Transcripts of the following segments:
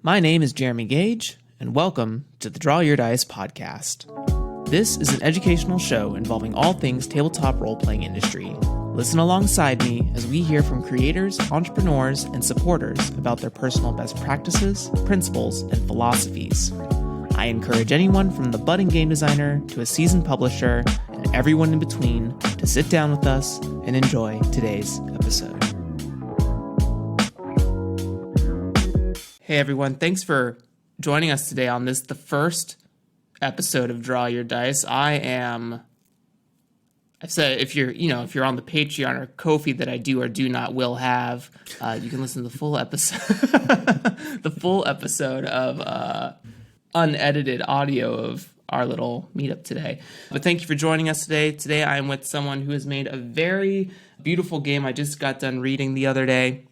My name is Jeremy Gage, and welcome to the Draw Your Dice podcast. This is an educational show involving all things tabletop role-playing industry. Listen alongside me as we hear from creators, entrepreneurs, and supporters about their personal best practices, principles, and philosophies. I encourage anyone from the budding game designer to a seasoned publisher and everyone in between to sit down with us and enjoy today's episode. Hey everyone, thanks for joining us today on the first episode of Draw Your Dice. I've said if you're on the Patreon or Ko-fi that I do or do not will have, you can listen to the full episode, the full episode of unedited audio of our little meetup today. But thank you for joining us today. Today I am with someone who has made a very beautiful game I just got done reading the other day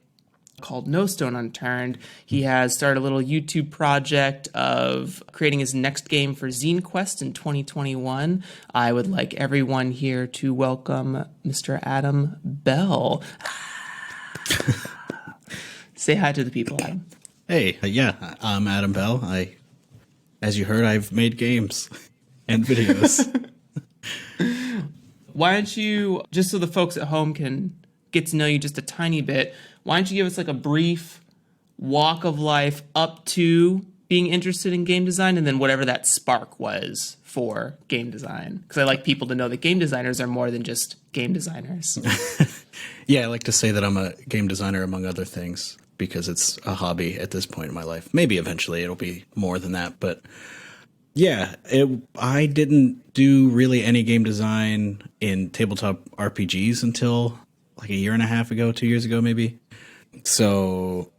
called No Stone Unturned. He has started a little YouTube project of creating his next game for Zine Quest in 2021. I would like everyone here to welcome Mr. Adam Bell. Say hi to the people, Adam. Hey, I'm Adam Bell. As you heard, I've made games and videos. Why don't you, just so the folks at home can get to know you just a tiny bit, why don't you give us like a brief walk of life up to being interested in game design and then whatever that spark was for game design? Because I like people to know that game designers are more than just game designers. Yeah, I like to say that I'm a game designer among other things because it's a hobby at this point in my life. Maybe eventually it'll be more than that. But yeah, I didn't do really any game design in tabletop RPGs until like a year and a half ago, 2 years ago, maybe. So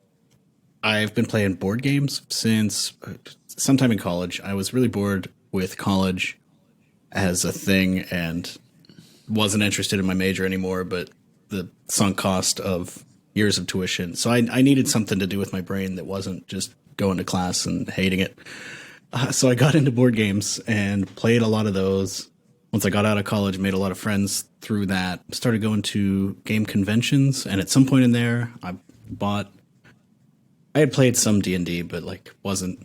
I've been playing board games since sometime in college. I was really bored with college as a thing and wasn't interested in my major anymore, but the sunk cost of years of tuition. So I needed something to do with my brain that wasn't just going to class and hating it. So I got into board games and played a lot of those. Once I got out of college, made a lot of friends through that, started going to game conventions, and at some point in there, I had played some D&D, but like wasn't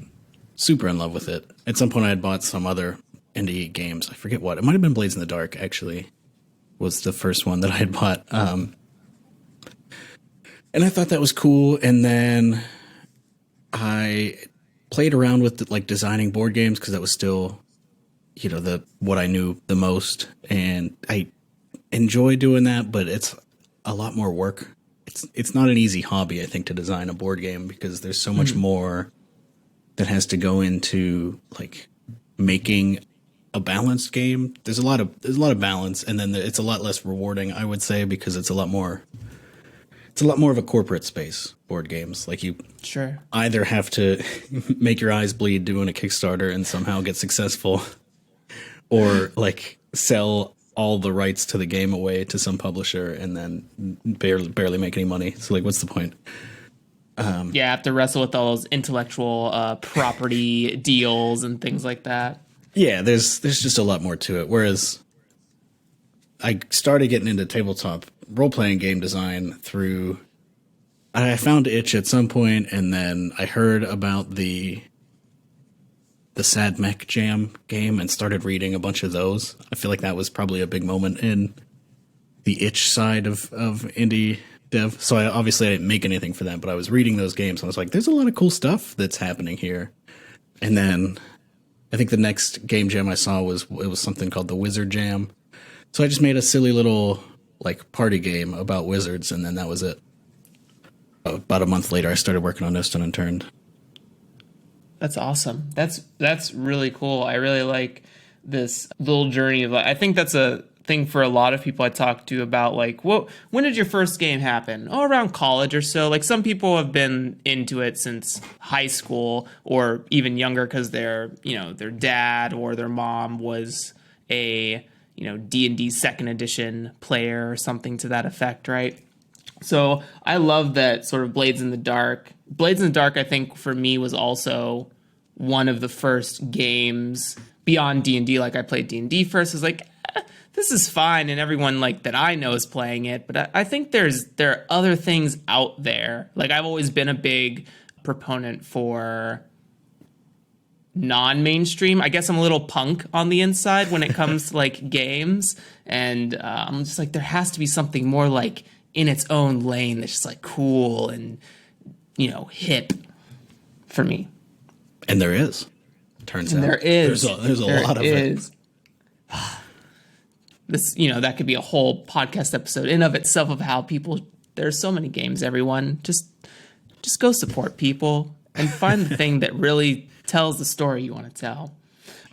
super in love with it. At some point, I had bought some other indie games. I forget what. It might have been Blades in the Dark, actually, was the first one that I had bought. And I thought that was cool, and then I played around with like designing board games because that was still, what I knew the most, and I enjoy doing that, but it's a lot more work. It's not an easy hobby, I think, to design a board game because there's so much more that has to go into like making a balanced game. There's a lot of balance, and then it's a lot less rewarding, I would say, because it's a lot more of a corporate space, board games. Like you either have to make your eyes bleed doing a Kickstarter and somehow get successful, or like sell all the rights to the game away to some publisher and then barely make any money. So like, what's the point? I have to wrestle with all those intellectual property deals and things like that. Yeah, there's just a lot more to it. Whereas I started getting into tabletop role-playing game design through, I found Itch at some point, and then I heard about the Sad Mech Jam game and started reading a bunch of those. I feel like that was probably a big moment in the Itch side of indie dev. So I didn't make anything for them, but I was reading those games and I was like, there's a lot of cool stuff that's happening here. And then I think the next game jam I saw was something called the Wizard Jam. So I just made a silly little like party game about wizards, and then that was it. About a month later, I started working on No Stone Unturned. That's awesome. That's really cool. I really like this little journey of, I think that's a thing for a lot of people I talk to about, like, when did your first game happen? Oh, around college or so. Like, some people have been into it since high school or even younger because their dad or their mom was a, D&D second edition player or something to that effect, right? So I love that sort of Blades in the Dark. Blades in the Dark, I think, for me, was also one of the first games beyond D&D. Like, I played D&D first. I was like, this is fine, and everyone like that I know is playing it. But I think there are other things out there. Like, I've always been a big proponent for non-mainstream. I guess I'm a little punk on the inside when it comes to like games, and I'm just like, there has to be something more like in its own lane that's just like cool and, you know, hip for me. And there is. Turns out there is. There's a lot of it. This, you know, that could be a whole podcast episode in of itself of how people. There's so many games. Everyone just go support people and find the thing that really tells the story you want to tell.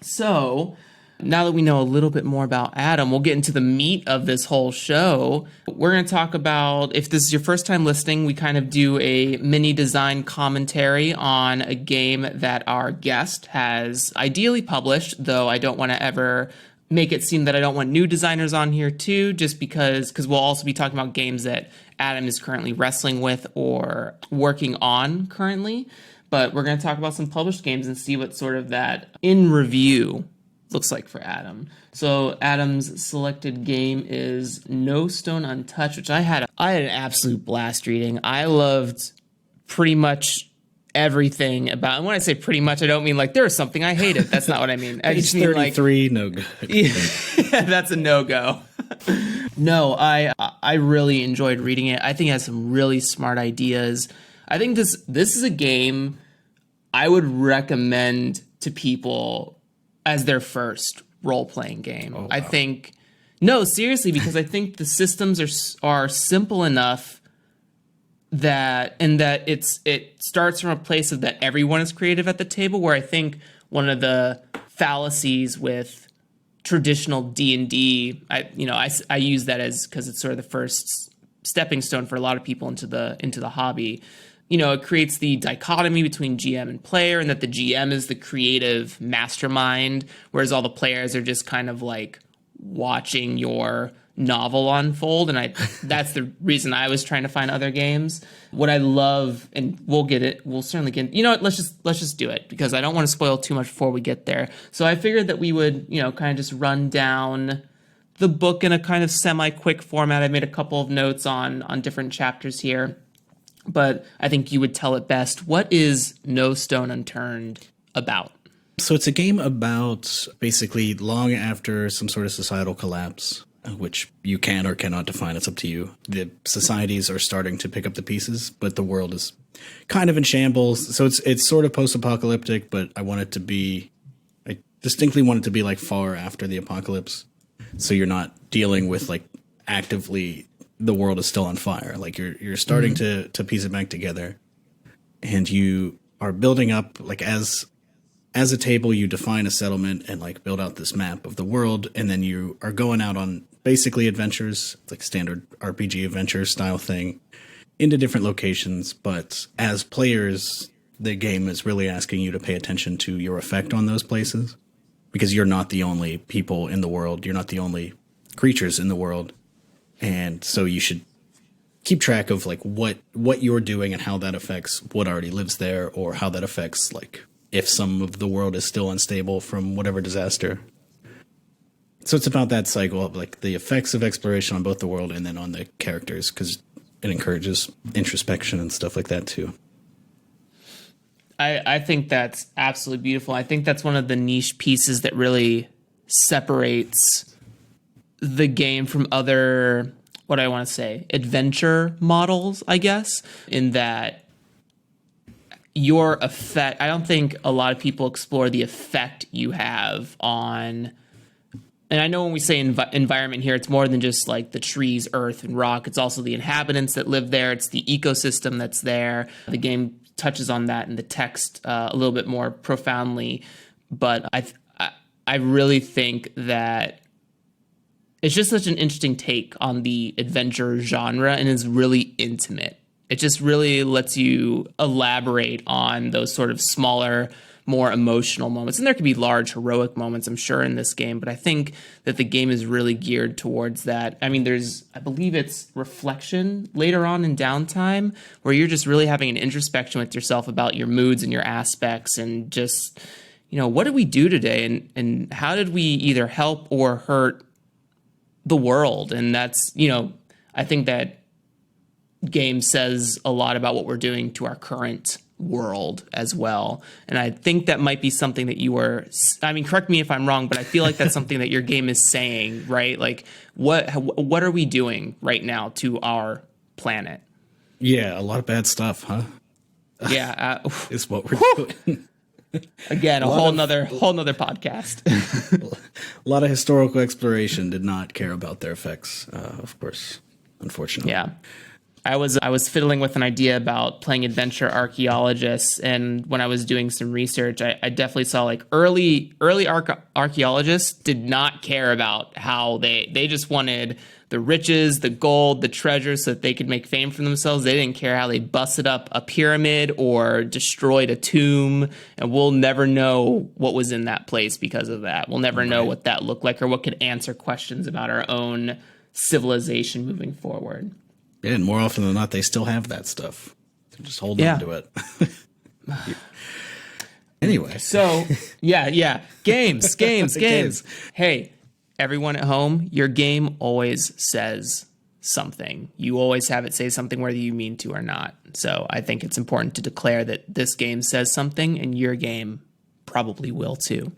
So now that we know a little bit more about Adam, we'll get into the meat of this whole show. We're going to talk about, if this is your first time listening, we kind of do a mini design commentary on a game that our guest has ideally published, though I don't want to ever make it seem that I don't want new designers on here too, just because we'll also be talking about games that Adam is currently wrestling with or working on currently. But we're going to talk about some published games and see what sort of that in review looks like for Adam. So Adam's selected game is No Stone Untouched, which I had an absolute blast reading. I loved pretty much everything about, and when I say pretty much, I don't mean like there was something I hated. That's not what I mean. I just mean 33, like, no good. Yeah, that's a no-go. No, I really enjoyed reading it. I think it has some really smart ideas. I think this is a game I would recommend to people as their first role-playing game. Oh, wow. I think, no, seriously, because I think the systems are simple enough that it starts from a place of that everyone is creative at the table, where I think one of the fallacies with traditional D&D, I use that as because it's sort of the first stepping stone for a lot of people into the hobby. You know, it creates the dichotomy between GM and player, and that the GM is the creative mastermind, whereas all the players are just kind of like watching your novel unfold. And that's the reason I was trying to find other games. What I love, and we'll certainly get, you know what, let's just do it, because I don't want to spoil too much before we get there. So I figured that we would, you know, kind of just run down the book in a kind of semi-quick format. I made a couple of notes on different chapters here, but I think you would tell it best. What is No Stone Unturned about? So it's a game about basically long after some sort of societal collapse, which you can or cannot define. It's up to you. The societies are starting to pick up the pieces, but the world is kind of in shambles. So it's sort of post-apocalyptic, but I distinctly want it to be like far after the apocalypse. So you're not dealing with like actively the world is still on fire. Like you're starting to piece it back together, and you are building up like as a table. You define a settlement and like build out this map of the world, and then you are going out on basically adventures, like standard RPG adventure style thing, into different locations. But as players, the game is really asking you to pay attention to your effect on those places, because you're not the only people in the world. You're not the only creatures in the world. And so you should keep track of like what you're doing and how that affects what already lives there, or how that affects like if some of the world is still unstable from whatever disaster. So it's about that cycle of like the effects of exploration on both the world and then on the characters, because it encourages introspection and stuff like that too. I think that's absolutely beautiful. I think that's one of the niche pieces that really separates the game from other, what I want to say, adventure models, I guess, in that your effect, I don't think a lot of people explore the effect you have on, and I know when we say environment here, it's more than just like the trees, earth, and rock. It's also the inhabitants that live there. It's the ecosystem that's there. The game touches on that in the text a little bit more profoundly, but I really think that it's just such an interesting take on the adventure genre, and is really intimate. It just really lets you elaborate on those sort of smaller, more emotional moments. And there could be large, heroic moments, I'm sure, in this game, but I think that the game is really geared towards that. I mean, I believe it's reflection later on in downtime, where you're just really having an introspection with yourself about your moods and your aspects, and just, you know, what did we do today? And how did we either help or hurt the world? And that's, you know, I think that game says a lot about what we're doing to our current world as well. And I think that might be something that you were, I mean, correct me if I'm wrong, but I feel like that's something that your game is saying, right? Like what are we doing right now to our planet? Yeah, a lot of bad stuff, huh? Yeah. Is what we're doing. Again, a whole nother podcast. A lot of historical exploration did not care about their effects, of course, unfortunately. Yeah. I was fiddling with an idea about playing adventure archaeologists, and when I was doing some research, I definitely saw like early archaeologists did not care about how they just wanted the riches, the gold, the treasure, so that they could make fame for themselves. They didn't care how they busted up a pyramid or destroyed a tomb, and we'll never know what was in that place because of that. We'll never know what that looked like or what could answer questions about our own civilization moving forward. Yeah, and more often than not, they still have that stuff. So just hold on to it. Anyway. So, yeah. Games. Hey, everyone at home, your game always says something. You always have it say something whether you mean to or not. So I think it's important to declare that this game says something, and your game probably will too.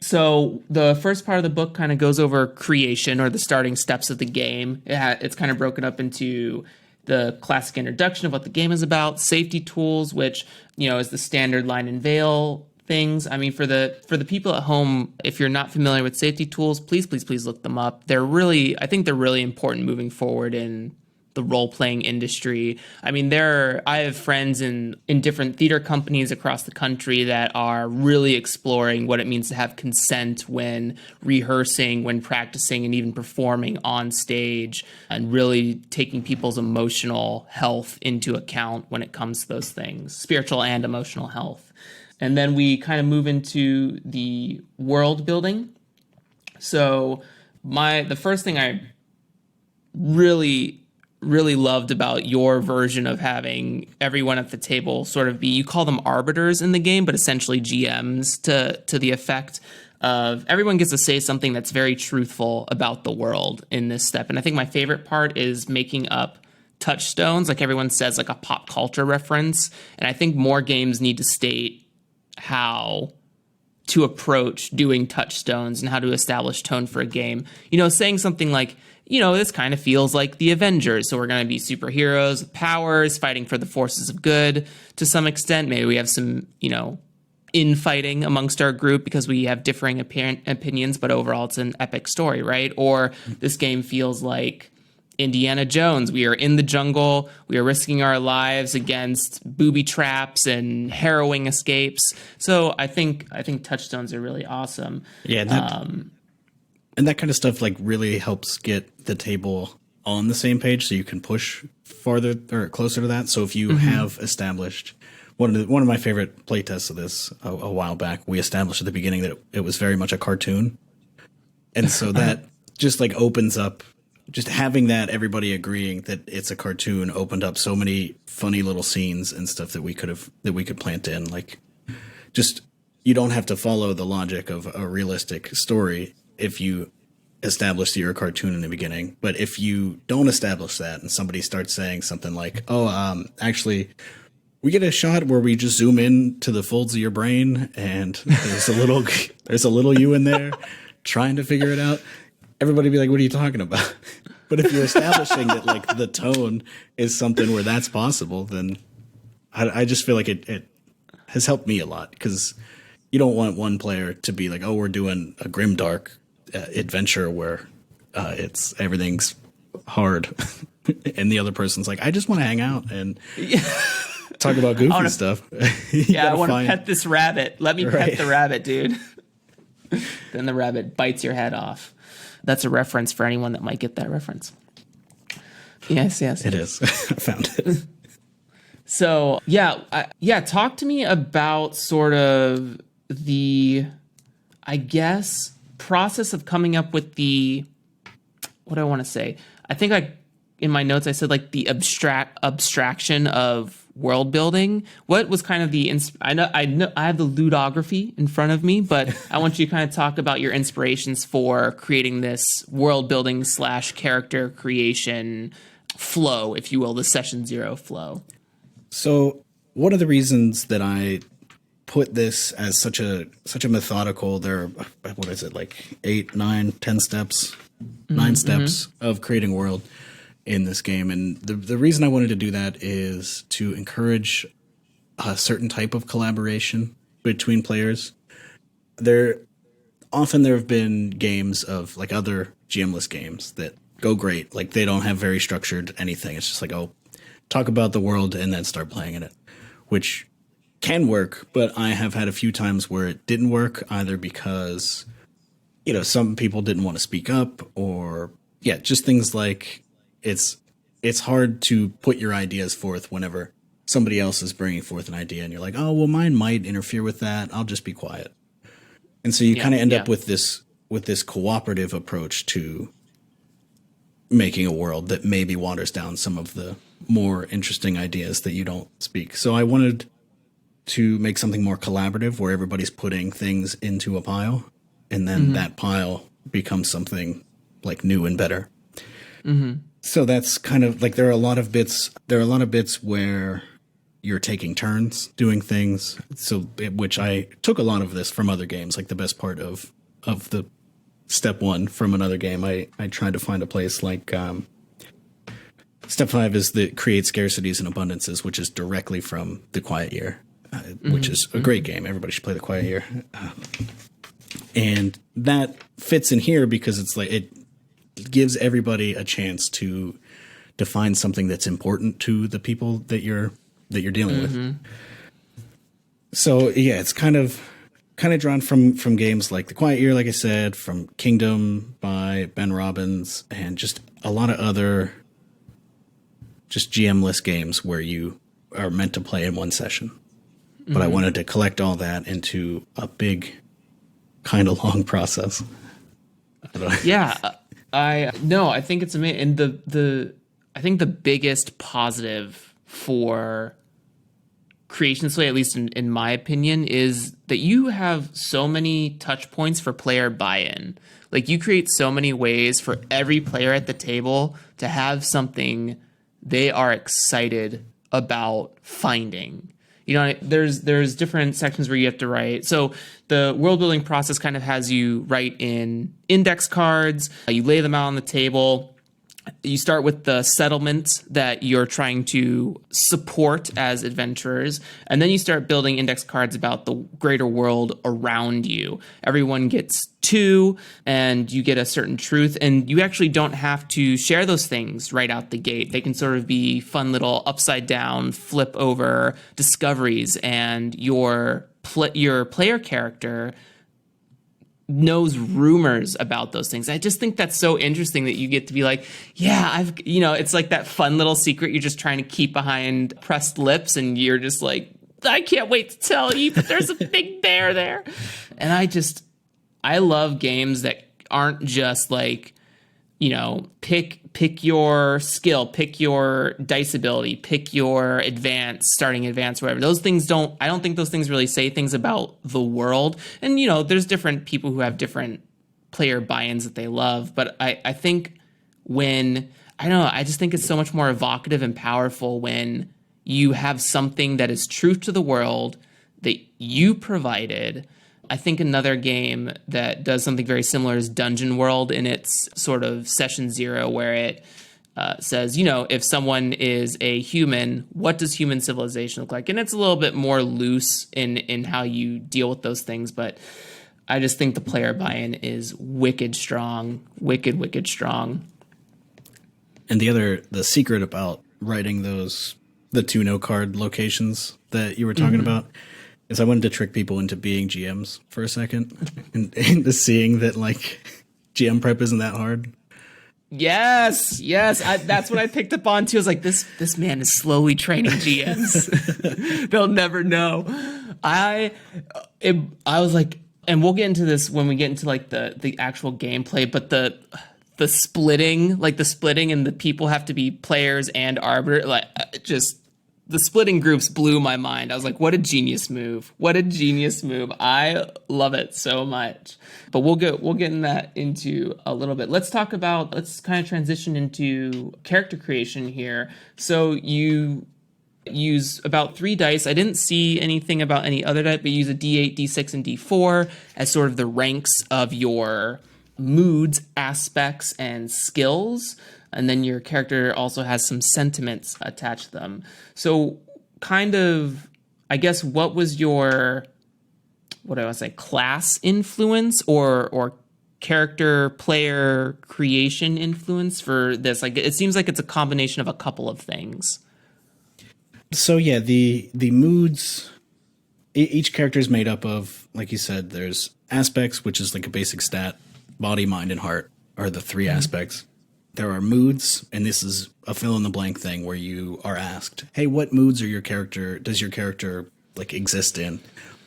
So the first part of the book kind of goes over creation, or the starting steps of the game. It's kind of broken up into the classic introduction of what the game is about, safety tools, which, is the standard line and veil things. I mean, for the people at home, if you're not familiar with safety tools, please look them up. I think they're really important moving forward in the role-playing industry. I mean, I have friends in different theater companies across the country that are really exploring what it means to have consent when rehearsing, when practicing, and even performing on stage, and really taking people's emotional health into account when it comes to those things, spiritual and emotional health. And then we kind of move into the world building. So the first thing I really loved about your version of having everyone at the table sort of you call them arbiters in the game, but essentially GMs to the effect of everyone gets to say something that's very truthful about the world in this step. And I think my favorite part is making up touchstones, like everyone says, like a pop culture reference. And I think more games need to state how to approach doing touchstones and how to establish tone for a game. Saying something like, this kind of feels like the Avengers. So we're going to be superheroes with powers fighting for the forces of good to some extent. Maybe we have some, infighting amongst our group because we have differing opinions, but overall it's an epic story, right? Or this game feels like Indiana Jones. We are in the jungle. We are risking our lives against booby traps and harrowing escapes. So I think touchstones are really awesome. Yeah. And that kind of stuff like really helps get the table on the same page so you can push farther or closer to that. So if you have established one of my favorite playtests of this a while back, we established at the beginning that it was very much a cartoon. And so that just like opens up, just having that everybody agreeing that it's a cartoon opened up so many funny little scenes and stuff that we could plant in. Like, just, you don't have to follow the logic of a realistic story if you establish that you're a cartoon in the beginning. But if you don't establish that and somebody starts saying something like, actually, we get a shot where we just zoom in to the folds of your brain and there's a little you in there trying to figure it out. Everybody be like, what are you talking about? But if you're establishing that like the tone is something where that's possible, then I just feel like it has helped me a lot, because you don't want one player to be like, oh, we're doing a grimdark adventure where everything's hard, and the other person's like, I just want to hang out and talk about goofy stuff. I want to pet this rabbit. Let me pet the rabbit, dude. Then the rabbit bites your head off. That's a reference for anyone that might get that reference. Yes. It is. I found it. So, talk to me about sort of the, I guess, process of coming up with what do I want to say? I think in my notes I said like the abstraction of world building. What was kind of I know I have the ludography in front of me, but I want you to kind of talk about your inspirations for creating this world building / character creation flow, if you will, the session 0 flow. So one of the reasons that I put this as such a methodical, there are, what is it, like 8, 9, 10 steps, 9 steps of creating a world in this game. And the reason I wanted to do that is to encourage a certain type of collaboration between players. There have been games of like other GM-less games that go great. Like they don't have very structured anything. It's just like, oh, talk about the world and then start playing in it, which can work. But I have had a few times where it didn't work, either because, some people didn't want to speak up, or just things like it's hard to put your ideas forth whenever somebody else is bringing forth an idea and you're like, oh, well, mine might interfere with that. I'll just be quiet. And so you kind of end up with this cooperative approach to making a world that maybe waters down some of the more interesting ideas that you don't speak. So I wanted to make something more collaborative where everybody's putting things into a pile, and then that pile becomes something like new and better. So that's kind of like, there are a lot of bits where you're taking turns doing things. So, which I took a lot of this from other games. Like the best part of the step 1 from another game, I tried to find a place like step 5 is the create scarcities and abundances, which is directly from The Quiet Year, which is a great game. Everybody should play The Quiet Year. And that fits in here because it's like, it gives everybody a chance to define something that's important to the people that you're dealing with. So it's kind of drawn from games like The Quiet Year, like I said, from Kingdom by Ben Robbins, and just a lot of other just GM-less games where you are meant to play in one session. But I wanted to collect all that into a big, kind of long process. I think it's amazing. And I think the biggest positive for creation this way, at least in my opinion, is that you have so many touch points for player buy-in. Like you create so many ways for every player at the table to have something they are excited about finding. There's different sections where you have to write. So the world building process kind of has you write in index cards. You lay them out on the table. You start with the settlement that you're trying to support as adventurers, and then you start building index cards about the greater world around you. Everyone gets 2, and you get a certain truth, and you actually don't have to share those things right out the gate. They can sort of be fun little upside down, flip over discoveries, and your player character knows rumors about those things. I just think that's so interesting that you get to be like, it's like that fun little secret you're just trying to keep behind pressed lips, and you're just like, I can't wait to tell you, but there's a big bear there. And I love games that aren't just like, pick your skill, pick your dice ability, pick your starting advance, whatever. Those things I don't think those things really say things about the world. And, there's different people who have different player buy-ins that they love. But I think I just think it's so much more evocative and powerful when you have something that is truth to the world that you provided. I think another game that does something very similar is Dungeon World in its sort of session 0, where it says, if someone is a human, what does human civilization look like? And it's a little bit more loose in how you deal with those things, but I just think the player buy-in is wicked strong, wicked strong. And the secret about writing the 2 note card locations that you were talking about, is I wanted to trick people into being GMs for a second and into seeing that like GM prep isn't that hard. Yes. That's what I picked up on too. I was like, this man is slowly training GMs. They'll never know. I was like, and we'll get into this when we get into like the actual gameplay, but the splitting and the people have to be players and arbiter, the splitting groups blew my mind. I was like, what a genius move. I love it so much. But we'll get into a little bit. Let's kind of transition into character creation here. So use about 3 dice. I didn't see anything about any other dice, but you use a D8, D6, and D4 as sort of the ranks of your moods, aspects, and skills. And then your character also has some sentiments attached to them. So kind of, I guess, what was your, what do I want to say, class influence or character player creation influence for this? Like, it seems like it's a combination of a couple of things. So yeah, the moods, each character is made up of, like you said, there's aspects, which is like a basic stat. Body, mind, and heart are the 3 aspects. There are moods, and this is a fill in the blank thing where you are asked, hey, what moods does your character like exist in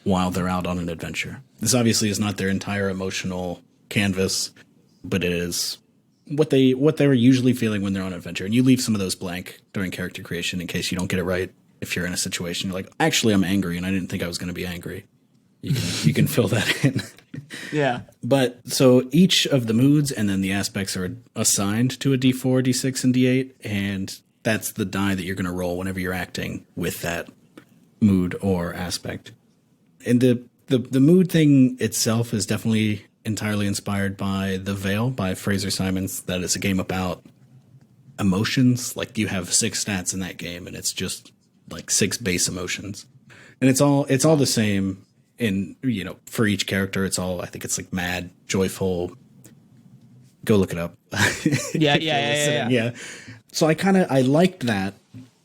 while they're out on an adventure? This obviously is not their entire emotional canvas, but it is what they're usually feeling when they're on an adventure. And you leave some of those blank during character creation in case you don't get it right. If you're in a situation, you're like, actually, I'm angry, and I didn't think I was going to be angry. You can fill that in. Yeah. But so each of the moods and then the aspects are assigned to a D4, D6, and D8, and that's the die that you're going to roll whenever you're acting with that mood or aspect. And the mood thing itself is definitely entirely inspired by The Veil by Fraser Simons. That is a game about emotions. Like, you have 6 stats in that game, and it's just like 6 base emotions, and it's all the same. In, for each character, it's all, I think it's like mad, joyful. Go look it up. Yeah. So I liked that,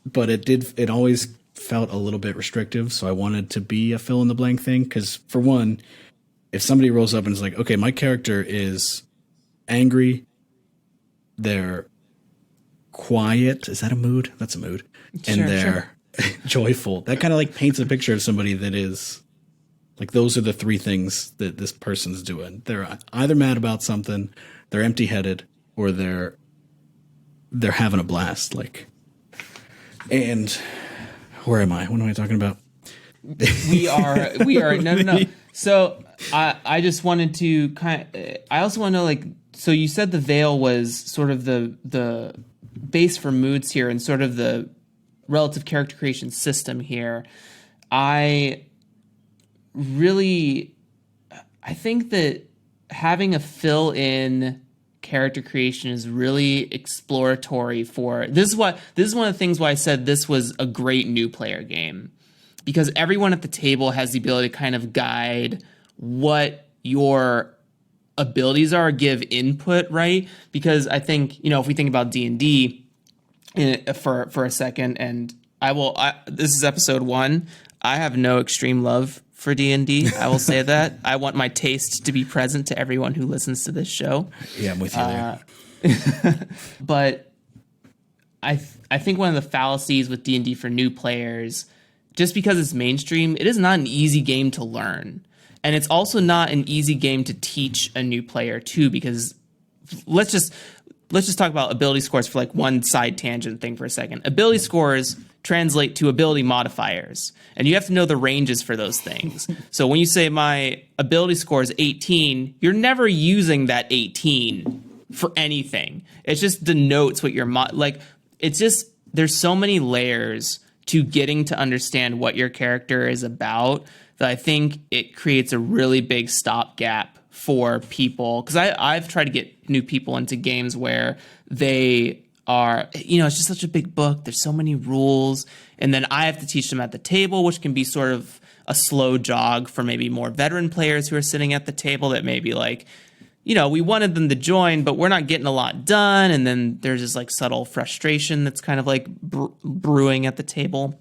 but it always felt a little bit restrictive. So I wanted to be a fill in the blank thing. Cause for one, if somebody rolls up and is like, okay, my character is angry, they're quiet. Is that a mood? That's a mood. And they're joyful. That kind of like paints a picture of somebody that is, like, those are the 3 things that this person's doing. They're either mad about something, they're empty-headed, or they're having a blast. Like, and where am I? What am I talking about? We are no. So I just wanted to I also want to know, like, so you said The Veil was sort of the base for moods here and sort of the relative character creation system here. I think that having a fill-in character creation is really exploratory for this is one of the things why I said this was a great new player game, because everyone at the table has the ability to kind of guide what your abilities are, give input, right? Because I think, if we think about D&D for a second, and this is episode 1, I have no extreme love for D&D. I will say that. I want my taste to be present to everyone who listens to this show. Yeah, I'm with you there. But I think one of the fallacies with D&D for new players, just because it's mainstream, it is not an easy game to learn. And it's also not an easy game to teach a new player too, because let's just talk about ability scores for like one side tangent thing for a second. Ability scores translate to ability modifiers, and you have to know the ranges for those things. So when you say my ability score is 18, you're never using that 18 for anything. It just denotes what your it's just, there's so many layers to getting to understand what your character is about that I think it creates a really big stopgap for people. Because I've tried to get new people into games where they are, it's just such a big book. There's so many rules. And then I have to teach them at the table, which can be sort of a slow jog for maybe more veteran players who are sitting at the table that maybe like, we wanted them to join, but we're not getting a lot done. And then there's this like subtle frustration that's kind of like brewing at the table.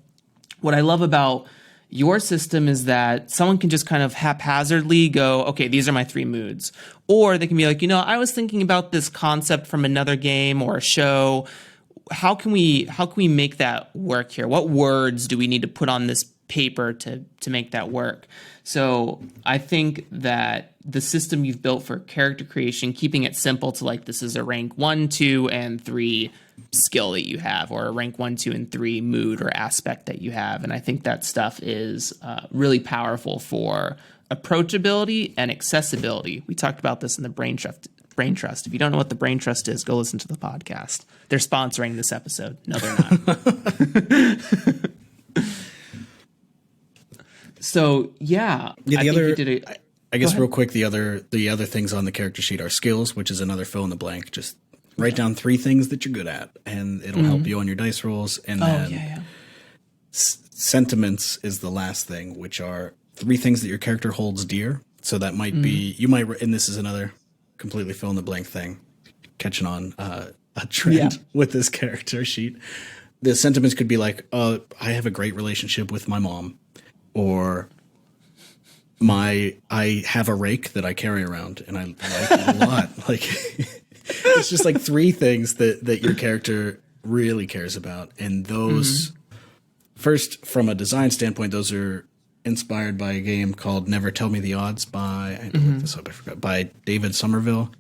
What I love about your system is that someone can just kind of haphazardly go, okay, these are my 3 moods. Or they can be like, I was thinking about this concept from another game or a show. How can we make that work here? What words do we need to put on this paper to make that work? So I think that the system you've built for character creation, keeping it simple to like, this is a rank 1, 2, and 3 skill that you have, or a rank 1, 2, and 3 mood or aspect that you have. And I think that stuff is really powerful for approachability and accessibility. We talked about this in the Brain Trust. If you don't know what the Brain Trust is, go listen to the podcast. They're sponsoring this episode. No, they're not. So yeah, Yeah, I think you did I guess real quick, the other things on the character sheet are skills, which is another fill in the blank. Just write down 3 things that you're good at, and it'll help you on your dice rolls. And then sentiments is the last thing, which are 3 things that your character holds dear. So that might be, you might, and this is another completely fill in the blank thing, catching on a trend with this character sheet. The sentiments could be like, I have a great relationship with my mom, or I have a rake that I carry around and I like it a lot. Like, it's just like 3 things that your character really cares about. And those, first, from a design standpoint, those are inspired by a game called Never Tell Me the Odds by, I looked this up, I forgot, by David Somerville.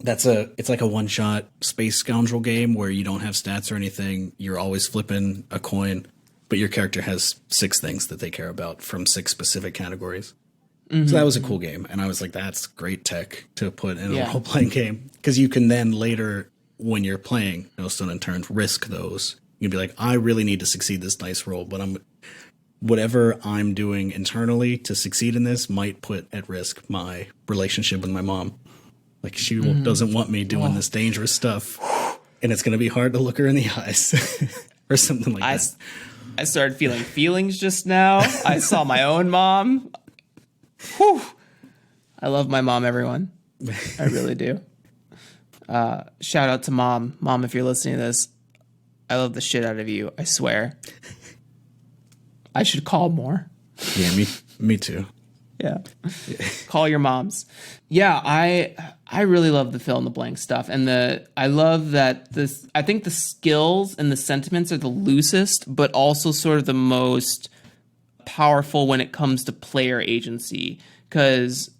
It's like a one-shot space scoundrel game where you don't have stats or anything. You're always flipping a coin, but your character has 6 things that they care about from 6 specific categories. So that was a cool game. And I was like, that's great tech to put in a role-playing game. Because you can then later, when you're playing Millstone Unturned, risk those. You'd be like, I really need to succeed this dice roll, but whatever I'm doing internally to succeed in this might put at risk my relationship with my mom. Like, she doesn't want me doing this dangerous stuff, and it's going to be hard to look her in the eyes or something like that. I started feeling feelings just now. I saw my own mom. Whew. I love my mom, everyone. I really do. Shout out to Mom. Mom, if you're listening to this, I love the shit out of you. I swear. I should call more. Yeah, me too. Yeah. Call your moms. Yeah, I really love the fill in the blank stuff. And I love that I think the skills and the sentiments are the loosest, but also sort of the most powerful when it comes to player agency. Because,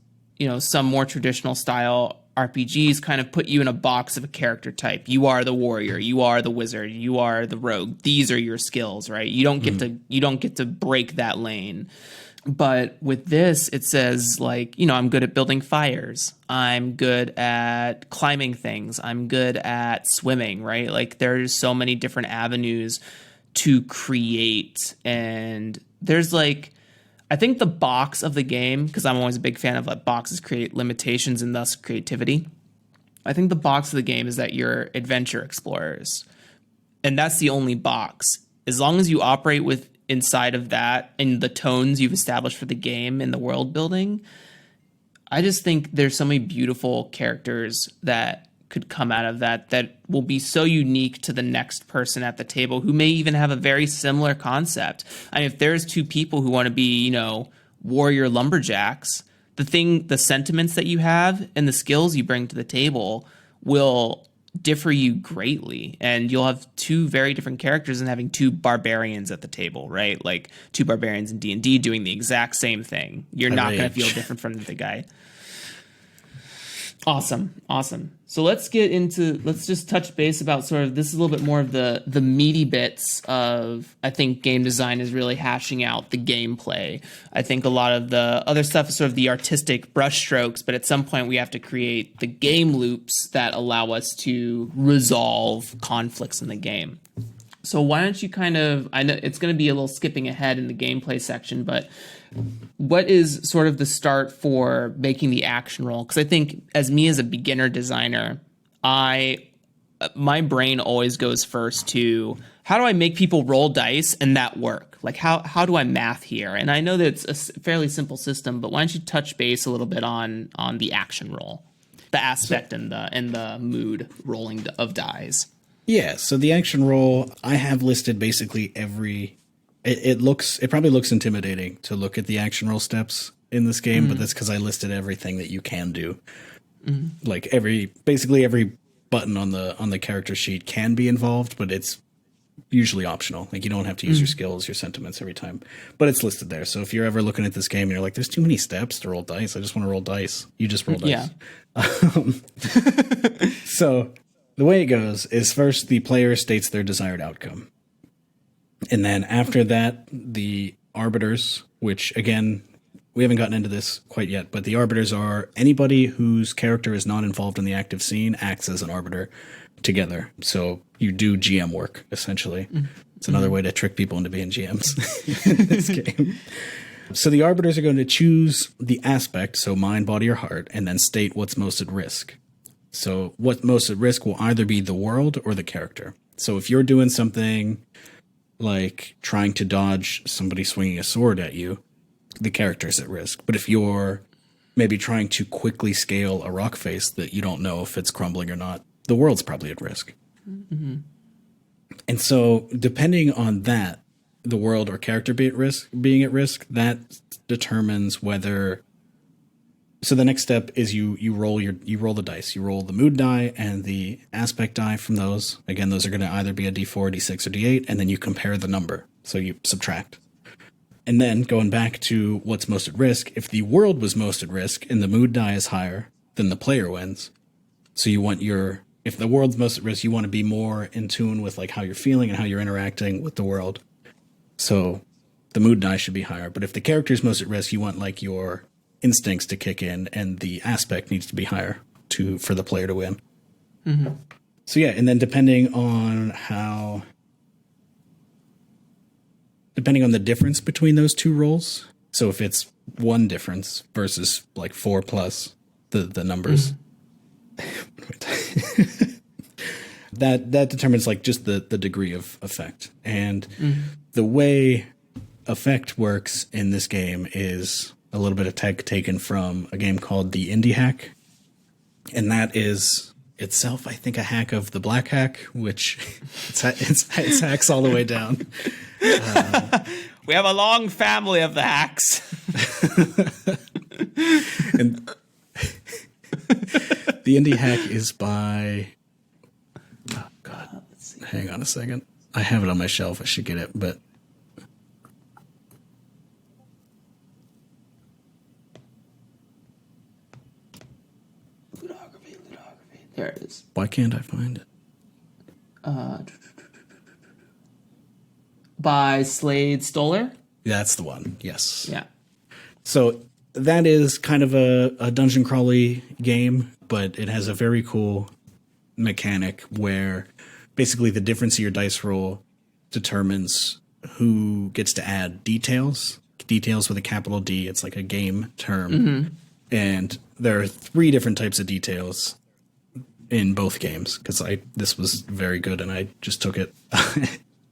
some more traditional style RPGs kind of put you in a box of a character type. You are the warrior, you are the wizard, you are the rogue. These are your skills, right? You don't get to break that lane. But with this, it says, like, I'm good at building fires. I'm good at climbing things. I'm good at swimming, right? Like, there's so many different avenues to create. And there's, like, I think the box of the game, because I'm always a big fan of like boxes create limitations and thus creativity. I think the box of the game is that you're adventure explorers. And that's the only box. As long as you operate with inside of that and the tones you've established for the game and the world building, I just think there's so many beautiful characters that could come out of that will be so unique to the next person at the table who may even have a very similar concept. I mean, if there's 2 people who want to be, warrior lumberjacks, the sentiments that you have and the skills you bring to the table will differ you greatly, and you'll have 2 very different characters and having 2 barbarians at the table, right? Like 2 barbarians in D&D doing the exact same thing. You're not going to feel different from the guy. Awesome. So let's just touch base about sort of, this is a little bit more of the meaty bits of, I think game design is really hashing out the gameplay. I think a lot of the other stuff is sort of the artistic brushstrokes, but at some point we have to create the game loops that allow us to resolve conflicts in the game. So why don't you I know it's going to be a little skipping ahead in the gameplay section, but what is sort of the start for making the action roll? Because I think as a beginner designer, my brain always goes first to, how do I make people roll dice and that work? Like, how do I math here? And I know that it's a fairly simple system, but why don't you touch base a little bit on the action roll, the aspect and the mood rolling of dice? Yeah, so the action roll, I have listed basically it probably looks intimidating to look at the action roll steps in this game, but that's because I listed everything that you can do. Like basically every button on the character sheet can be involved, but it's usually optional. Like, you don't have to use your skills, your sentiments every time, but it's listed there. So if you're ever looking at this game and you're like, there's too many steps to roll dice, I just want to roll dice. You just roll dice. Yeah. So the way it goes is, first the player states their desired outcome. And then after that, the arbiters, which again, we haven't gotten into this quite yet, but the arbiters are anybody whose character is not involved in the active scene acts as an arbiter together. So you do GM work, essentially. It's another way to trick people into being GMs in this game. So the arbiters are going to choose the aspect, so mind, body, or heart, and then state what's most at risk. So what's most at risk will either be the world or the character. So if you're doing something like trying to dodge somebody swinging a sword at you, the character's at risk. But if you're maybe trying to quickly scale a rock face that you don't know if it's crumbling or not, the world's probably at risk. Mm-hmm. And so depending on that, the world or character being at risk, that determines whether. So the next step is you roll the dice. You roll the mood die and the aspect die from those. Again, those are going to either be a D4, D6, or D8, and then you compare the number. So you subtract. And then going back to what's most at risk, if the world was most at risk and the mood die is higher, then the player wins. So you want if the world's most at risk, you want to be more in tune with like how you're feeling and how you're interacting with the world. So the mood die should be higher. But if the character's most at risk, you want like your instincts to kick in and the aspect needs to be higher for the player to win. Mm-hmm. So yeah, and then depending on the difference between those two rolls, so if it's one difference versus like 4 plus the numbers, that determines like just the degree of effect. And the way effect works in this game is a little bit of tech taken from a game called the Indie Hack. And that is itself, I think, a hack of the Black Hack, which it's hacks all the way down. We have a long family of the hacks. And the Indie Hack is by... Oh, God. Hang on a second. I have it on my shelf. I should get it, but... Ludography. There it is. Why can't I find it? By Slade Stoller? That's the one, yes. Yeah. So that is kind of a dungeon crawly game, but it has a very cool mechanic where basically the difference of your dice roll determines who gets to add details with a capital D. It's like a game term. Mm-hmm. And there are 3 different types of details in both games because this was very good and I just took it.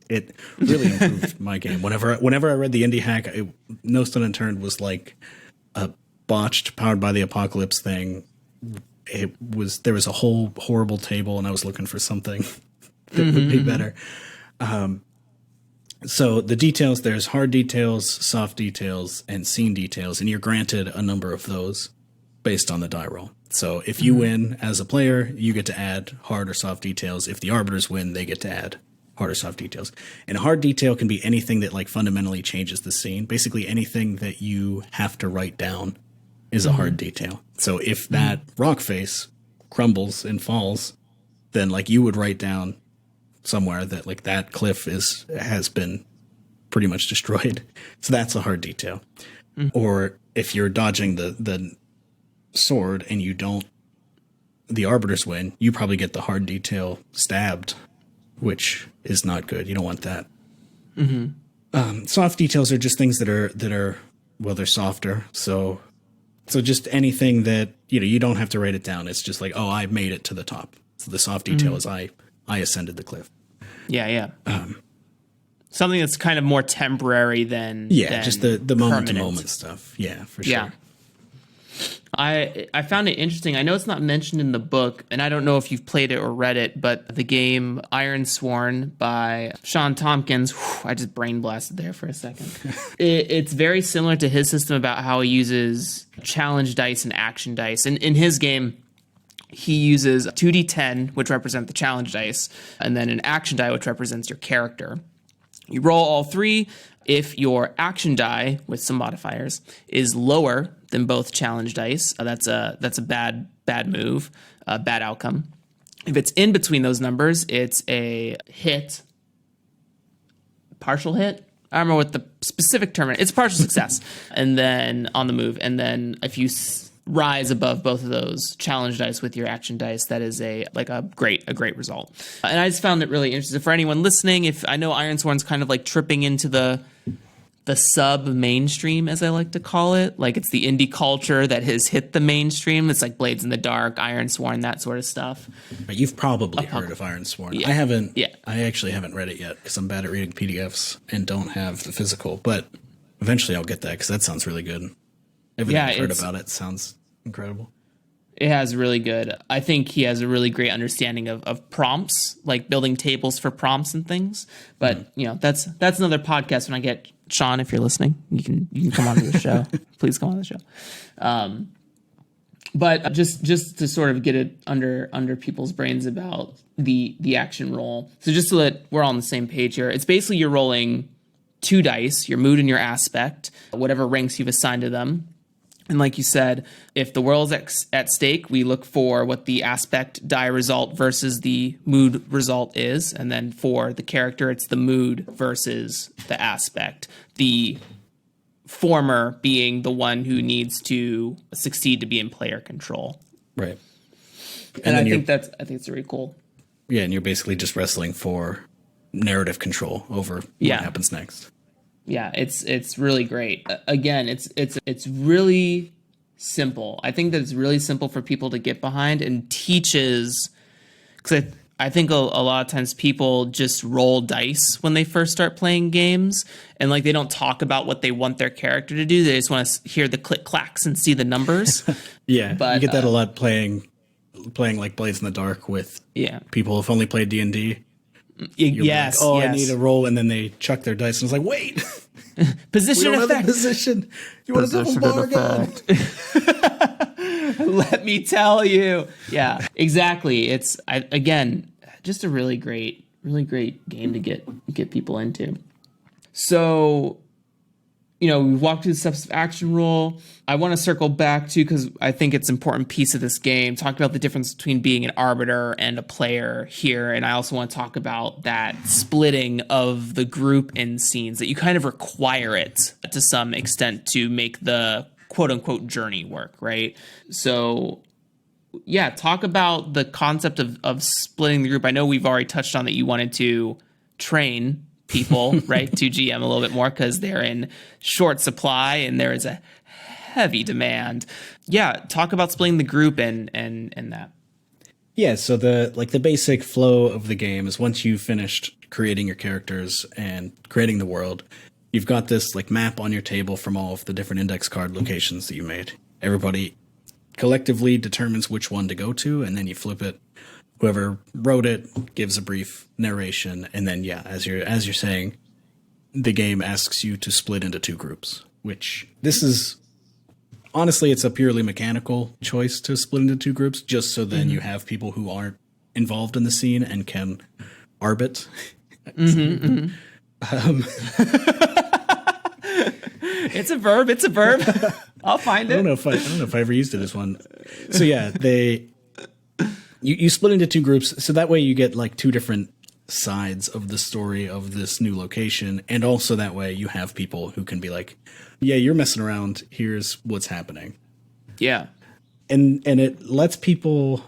It really improved my game. Whenever I read the Indie Hack, No Stone Unturned was like a botched Powered by the Apocalypse thing. There was a whole horrible table, and I was looking for something that would be better. So the details, there's hard details, soft details, and scene details, and you're granted a number of those based on the die roll. So if you win as a player, you get to add hard or soft details. If the arbiters win, they get to add hard or soft details. And a hard detail can be anything that like fundamentally changes the scene. Basically anything that you have to write down is a hard detail. So if that rock face crumbles and falls, then like you would write down somewhere that like that cliff has been pretty much destroyed. So that's a hard detail. Or if you're dodging the sword and the arbiters win, you probably get the hard detail stabbed, which is not good. You don't want that. Soft details are just things that are well, they're softer. So just anything that, you don't have to write it down. It's just like, oh, I made it to the top. So the soft detail is I ascended the cliff. Yeah. Something that's kind of more temporary than just the moment to moment stuff. Yeah, for sure. Yeah. I found it interesting. I know it's not mentioned in the book, and I don't know if you've played it or read it, but the game Iron Sworn by Sean Tompkins, I just brain blasted there for a second. It's very similar to his system about how he uses challenge dice and action dice. And in his game, he uses 2d10, which represent the challenge dice, and then an action die, which represents your character. You roll all 3. If your action die, with some modifiers, is lower than both challenge dice, that's a bad move, bad outcome. If it's in between those numbers, it's a hit, partial hit. I don't remember what the specific term is. It's partial success, and then on the move. And then if you rise above both of those challenge dice with your action dice, that is a great result. And I just found it really interesting for anyone listening. If I know Ironsworn's kind of like tripping into the sub mainstream, as I like to call it, like it's the indie culture that has hit the mainstream. It's like Blades in the Dark, Ironsworn, that sort of stuff. But you've probably heard of Ironsworn. Yeah. I haven't. Yeah. I actually haven't read it yet because I'm bad at reading PDFs and don't have the physical. But eventually I'll get that because that sounds really good. Everything I've heard about it sounds incredible. It has really good. I think he has a really great understanding of prompts, like building tables for prompts and things. But that's another podcast. When I get Sean, if you're listening, you can come on to the show. Please come on the show. But just to sort of get it under people's brains about the action roll. So just so that we're all on the same page here, it's basically you're rolling 2 dice, your mood and your aspect, whatever ranks you've assigned to them. And like you said, if the world is at stake, we look for what the aspect die result versus the mood result is. And then for the character, it's the mood versus the aspect. The former being the one who needs to succeed to be in player control. Right. And I think it's very cool. Yeah, and you're basically just wrestling for narrative control over what happens next. Yeah, it's really great. Again, it's really simple. I think that it's really simple for people to get behind, and teaches, because I think a lot of times people just roll dice when they first start playing games, and like they don't talk about what they want their character to do. They just want to hear the click clacks and see the numbers. Yeah, but you get that a lot playing like Blades in the Dark with people who've only played D&D. Yes. Like, I need a roll, and then they chuck their dice, and it's like, wait, position effect. Position. You want a double bargain? Let me tell you. Yeah, exactly. It's again just a really great game to get people into. So, we've walked through the steps of action roll. I want to circle back to, because I think it's an important piece of this game, talk about the difference between being an arbiter and a player here. And I also want to talk about that splitting of the group in scenes, that you kind of require it to some extent to make the quote unquote journey work, right? So yeah, talk about the concept of splitting the group. I know we've already touched on that you wanted to train people, right, to GM a little bit more because they're in short supply and there is a heavy demand. Yeah, talk about splitting the group and that. Yeah, so the basic flow of the game is once you've finished creating your characters and creating the world, you've got this like map on your table from all of the different index card locations that you made. Everybody collectively determines which one to go to, and then you flip it. Whoever wrote it gives a brief narration, and then as you're saying, the game asks you to split into 2 groups. Which this is honestly, it's a purely mechanical choice to split into 2 groups, just so then you have people who aren't involved in the scene and can arbit. It's a verb. It's a verb. I'll find it. I don't know if I ever used it as one. So yeah, you split into 2 groups, so that way you get like 2 different sides of the story of this new location, and also that way you have people who can be like, yeah, you're messing around, here's what's happening. Yeah. And it lets people,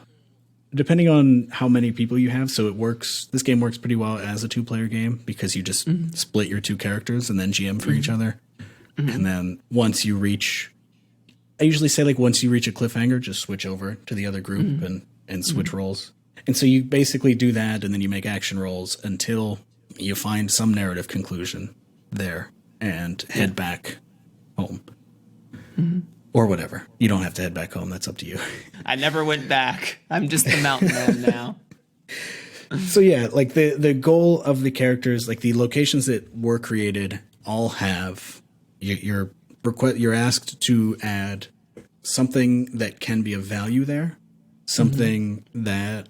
depending on how many people you have, so this game works pretty well as a 2-player game because you just split your 2 characters and then GM for each other. And then once you reach, I usually say like once you reach a cliffhanger, just switch over to the other group and switch roles. And so you basically do that, and then you make action rolls until you find some narrative conclusion there and head back home. Or whatever. You don't have to head back home. That's up to you. I never went back. I'm just the mountain man now. So yeah, like the goal of the characters, like the locations that were created all have, you're asked to add something that can be of value there, something that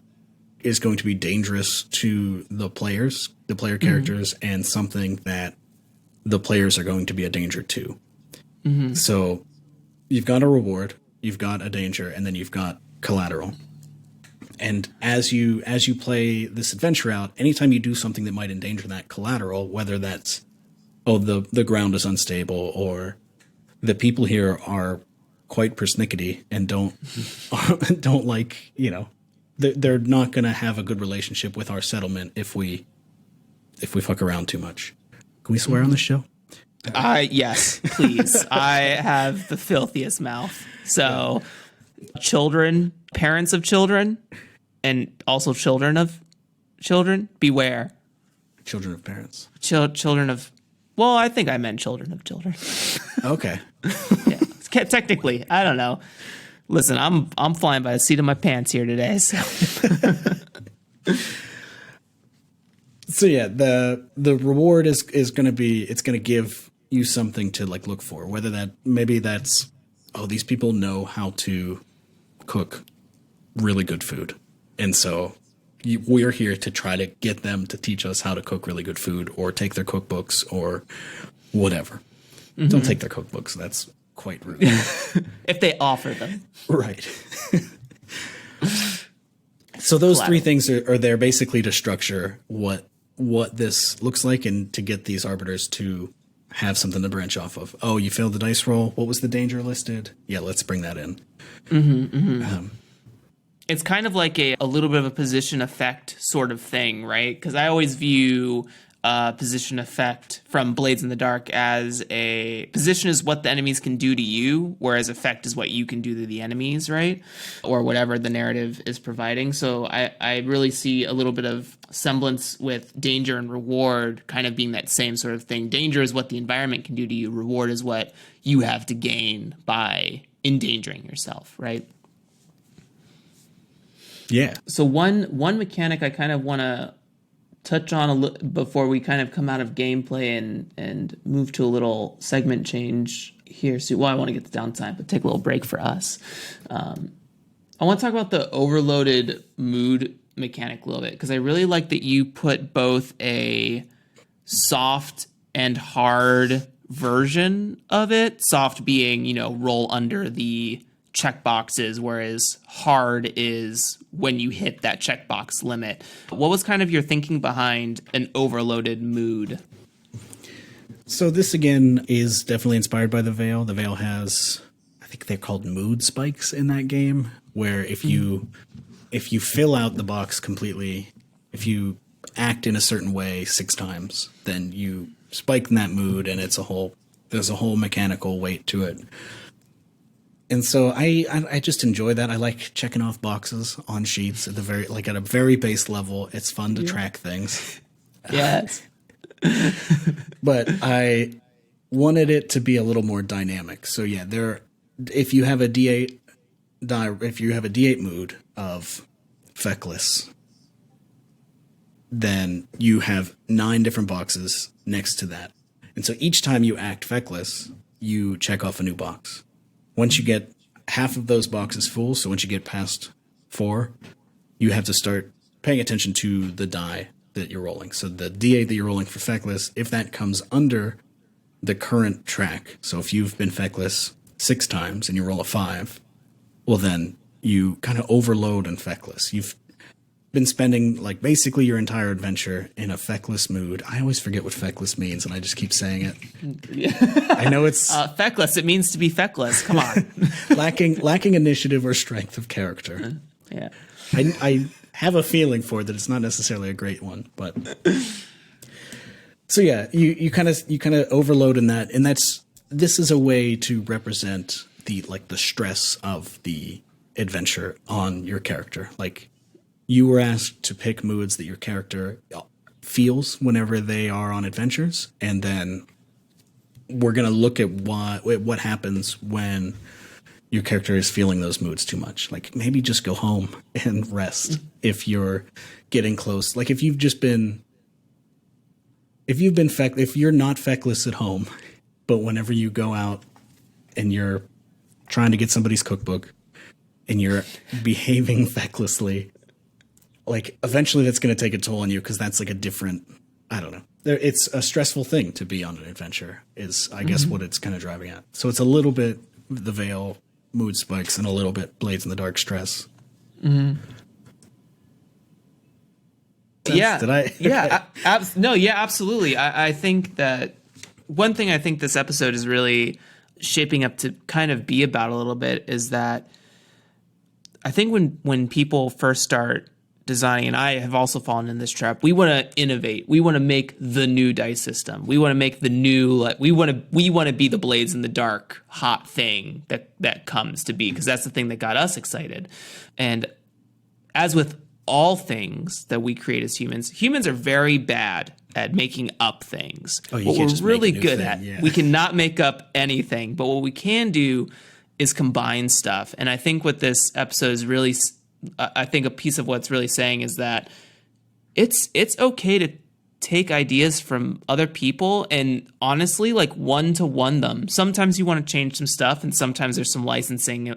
is going to be dangerous to the player characters, and something that the players are going to be a danger to. So you've got a reward, you've got a danger, and then you've got collateral. And as you play this adventure out, anytime you do something that might endanger that collateral, whether that's the ground is unstable, or the people here are quite persnickety and don't like, they're not going to have a good relationship with our settlement if we fuck around too much. Can we swear on this show? Yes, please. I have the filthiest mouth. So children, parents of children, and also children of children, beware. Children of parents. Children of, well, I think I meant children of children. Okay. Yeah. Technically, I don't know. Listen, I'm flying by the seat of my pants here today. So, so yeah, the reward is going to be, it's going to give you something to like look for. Whether that's these people know how to cook really good food, and so we're here to try to get them to teach us how to cook really good food, or take their cookbooks or whatever. Mm-hmm. Don't take their cookbooks. That's quite rude. If they offer them. Right. So those three things are there basically to structure what this looks like, and to get these arbiters to have something to branch off of. Oh, you failed the dice roll. What was the danger listed? Yeah, let's bring that in. Mm-hmm, mm-hmm. It's kind of like a little bit of a position effect sort of thing, right? Because I always view position effect from Blades in the Dark as a position is what the enemies can do to you, whereas effect is what you can do to the enemies, right? Or whatever the narrative is providing. So I really see a little bit of semblance with danger and reward kind of being that same sort of thing. Danger is what the environment can do to you. Reward is what you have to gain by endangering yourself, right? Yeah. So one mechanic I kind of want to touch on before we kind of come out of gameplay and move to a little segment change here. So, well, I want to get the downtime, but take a little break for us. I want to talk about the overloaded mood mechanic a little bit, because I really like that you put both a soft and hard version of it. Soft being, roll under the checkboxes, whereas hard is when you hit that checkbox limit. What was kind of your thinking behind an overloaded mood? So this again is definitely inspired by the Veil. The Veil has, I think they're called mood spikes in that game, where if you fill out the box completely, if you act in a certain way 6 times, then you spike in that mood, and there's a whole mechanical weight to it. And so I just enjoy that. I like checking off boxes on sheets at a very base level. It's fun to track things. Yes. But I wanted it to be a little more dynamic. So yeah, if you have a D8 mood of feckless, then you have 9 different boxes next to that. And so each time you act feckless, you check off a new box. Once you get half of those boxes full, so once you get past 4, you have to start paying attention to the die that you're rolling. So the D8 that you're rolling for feckless, if that comes under the current track, so if you've been feckless 6 times and you roll a 5, well then you kind of overload in feckless. You've been spending basically your entire adventure in a feckless mood. I always forget what feckless means, and I just keep saying it. Yeah. I know it's feckless. It means to be feckless. Come on. lacking initiative or strength of character. Yeah. I have a feeling for it that it's not necessarily a great one, but so yeah, you kind of overload in that, and this is a way to represent the stress of the adventure on your character. You were asked to pick moods that your character feels whenever they are on adventures, and then we're going to look at what happens when your character is feeling those moods too much. Maybe just go home and rest if you're getting close. If you're not feckless at home, but whenever you go out and you're trying to get somebody's cookbook and you're behaving fecklessly, eventually that's going to take a toll on you, because that's a different, I don't know. It's a stressful thing to be on an adventure is, I guess, what it's kind of driving at. So it's a little bit the Veil mood spikes and a little bit Blades in the Dark stress. Mm-hmm. Yeah. Did I? Yeah. Absolutely. I think that one thing I think this episode is really shaping up to kind of be about a little bit is that I think when people first start designing, and I have also fallen in this trap, we want to innovate. We want to make the new dice system. We want to make the new, like, we want to be the Blades in the Dark hot thing that comes to be, because that's the thing that got us excited. And as with all things that we create as humans are very bad at making up things. Oh, you what can't we're just really make a new good thing, at, yeah. we cannot make up anything, but what we can do is combine stuff. And I think what this episode is really, I think a piece of what's really saying is that it's okay to take ideas from other people and honestly, like, one-to-one them. Sometimes you want to change some stuff, and sometimes there's some licensing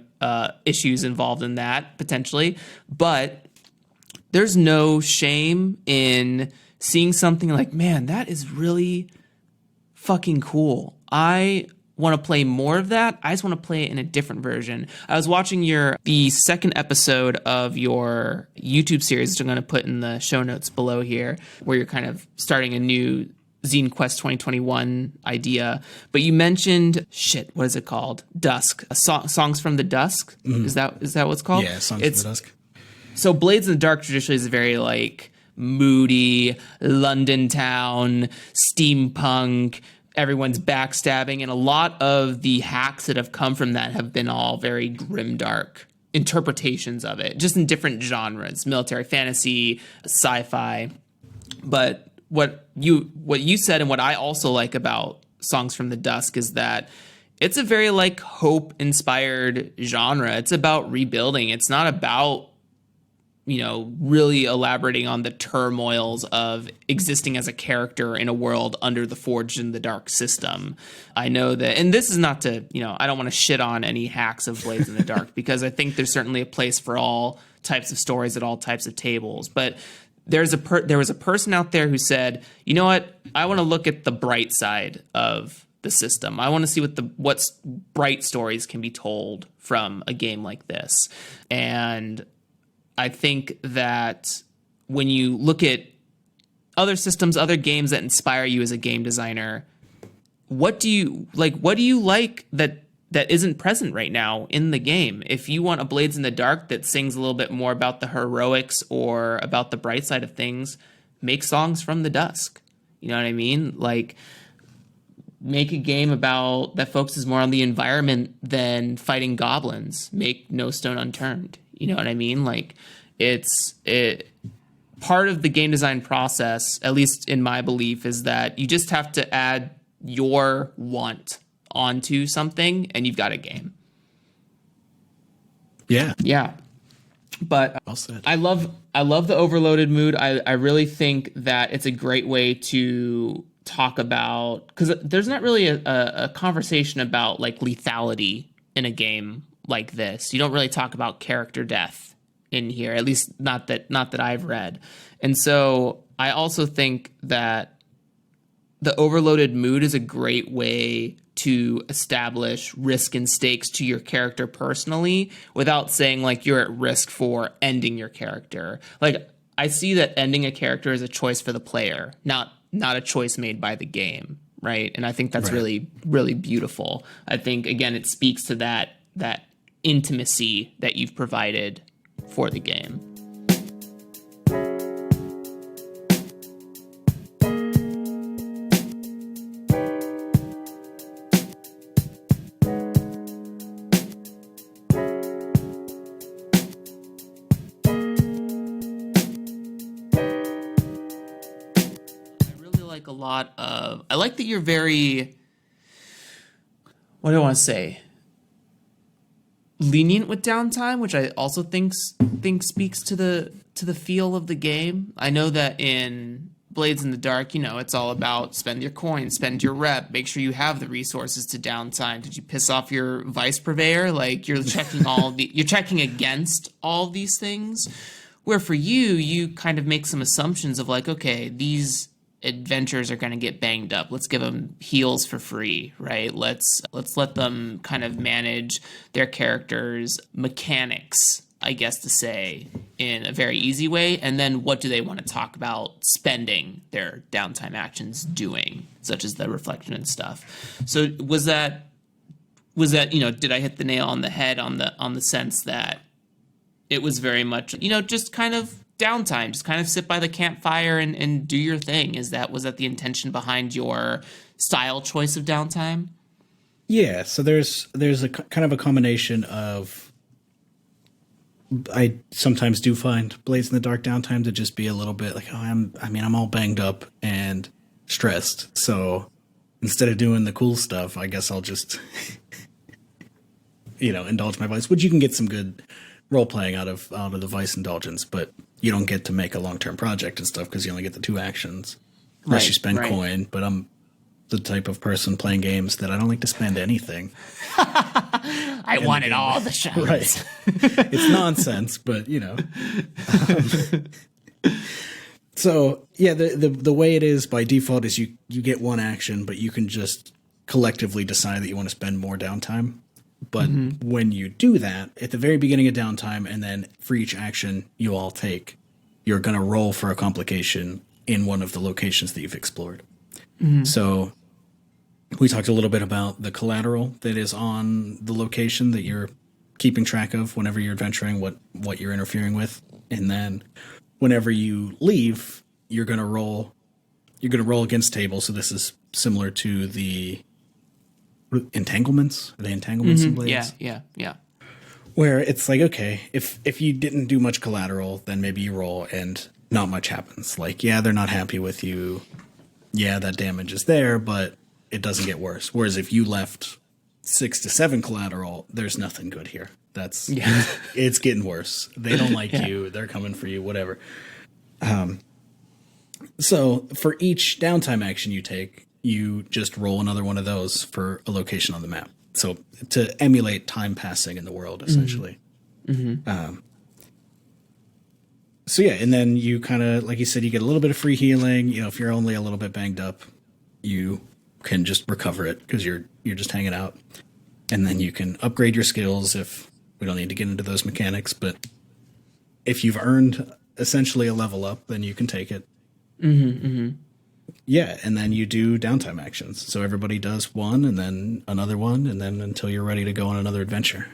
issues involved in that potentially, but there's no shame in seeing something like, man, that is really fucking cool. I want to play more of that. I just want to play it in a different version. I was watching the second episode of your YouTube series, which I'm going to put in the show notes below here, where you're kind of starting a new Zine Quest 2021 idea. But you mentioned, what is it called? Dusk. Songs from the Dusk? Mm-hmm. Is that what it's called? Yeah, Songs from the Dusk. So Blades in the Dark traditionally is very, like, moody, London town, steampunk, everyone's backstabbing, and a lot of the hacks that have come from that have been all very grimdark interpretations of it, just in different genres, military fantasy, sci-fi. But what you said, and what I also like about Songs from the Dusk, is that it's a very, like, hope-inspired genre. It's about rebuilding. It's not about, you know, really elaborating on the turmoils of existing as a character in a world under the Forged in the Dark system. I know that, and this is not to, you know, I don't want to shit on any hacks of Blades in the Dark, because I think there's certainly a place for all types of stories at all types of tables. But there was a person out there who said, you know what, I want to look at the bright side of the system. I want to see what bright stories can be told from a game like this. And I think that when you look at other systems, other games that inspire you as a game designer, what do you like that isn't present right now in the game? If you want a Blades in the Dark that sings a little bit more about the heroics or about the bright side of things, make Songs from the Dusk. You know what I mean? Like, make a game that focuses more on the environment than fighting goblins. Make No Stone Unturned. You know what I mean? Like, part of the game design process, at least in my belief, is that you just have to add your want onto something and you've got a game. Yeah. But well said. I love the overloaded mood. I really think that it's a great way to talk about, because there's not really a conversation about, like, lethality in a game like this. You don't really talk about character death in here, at least not that I've read. And so I also think that the overloaded mood is a great way to establish risk and stakes to your character personally, without saying, like, you're at risk for ending your character. Like, I see that ending a character is a choice for the player, not a choice made by the game, right? And I think that's really, really beautiful. I think, again, it speaks to that intimacy that you've provided for the game. I like that you're very, what do I want to say, lenient with downtime, which I also think speaks to the feel of the game. I know that in Blades in the Dark, you know, it's all about spend your coins, spend your rep, make sure you have the resources to downtime. Did you piss off your vice purveyor? Like, you're checking against all these things. Where for you kind of make some assumptions of, like, okay, these adventures are going to get banged up. Let's give them heals for free, right? Let's let them kind of manage their characters' mechanics, I guess to say, in a very easy way. And then what do they want to talk about spending their downtime actions doing, such as the reflection and stuff. So was that was that, did I hit the nail on the head on the sense that it was very much, just kind of downtime, just kind of sit by the campfire and do your thing? Was that the intention behind your style choice of downtime? Yeah, so there's a kind of a combination of, I sometimes do find Blades in the Dark downtime to just be a little bit like, I'm all banged up and stressed, so instead of doing the cool stuff, I guess I'll just indulge my vice, which you can get some good role playing out of the vice indulgence, but you don't get to make a long-term project and stuff because you only get the 2 actions unless you spend coin. But I'm the type of person playing games that I don't like to spend anything. I wanted all the shots. Right. It's nonsense, but So yeah, the way it is by default is you get 1 action, but you can just collectively decide that you want to spend more downtime. But when you do that, at the very beginning of downtime, and then for each action you all take, you're going to roll for a complication in one of the locations that you've explored. So we talked a little bit about the collateral that is on the location that you're keeping track of whenever you're adventuring, what you're interfering with. And then whenever you leave, you're going to roll against table. So this is similar to the entanglements, in Blades. Yeah. Where it's like, okay, if you didn't do much collateral, then maybe you roll and not much happens. Like, yeah, they're not happy with you. Yeah, that damage is there, but it doesn't get worse. Whereas if you left 6 to 7 collateral, there's nothing good here. It's getting worse. They don't like you. They're coming for you, whatever. So for each downtime action you take, you just roll another one of those for a location on the map. So to emulate time passing in the world, essentially. So yeah, and then you kind of, like you said, you get a little bit of free healing. If you're only a little bit banged up, you can just recover it because you're just hanging out. And then you can upgrade your skills if we don't need to get into those mechanics. But if you've earned essentially a level up, then you can take it. Yeah, and then you do downtime actions. So everybody does one, and then another one, and then until you're ready to go on another adventure.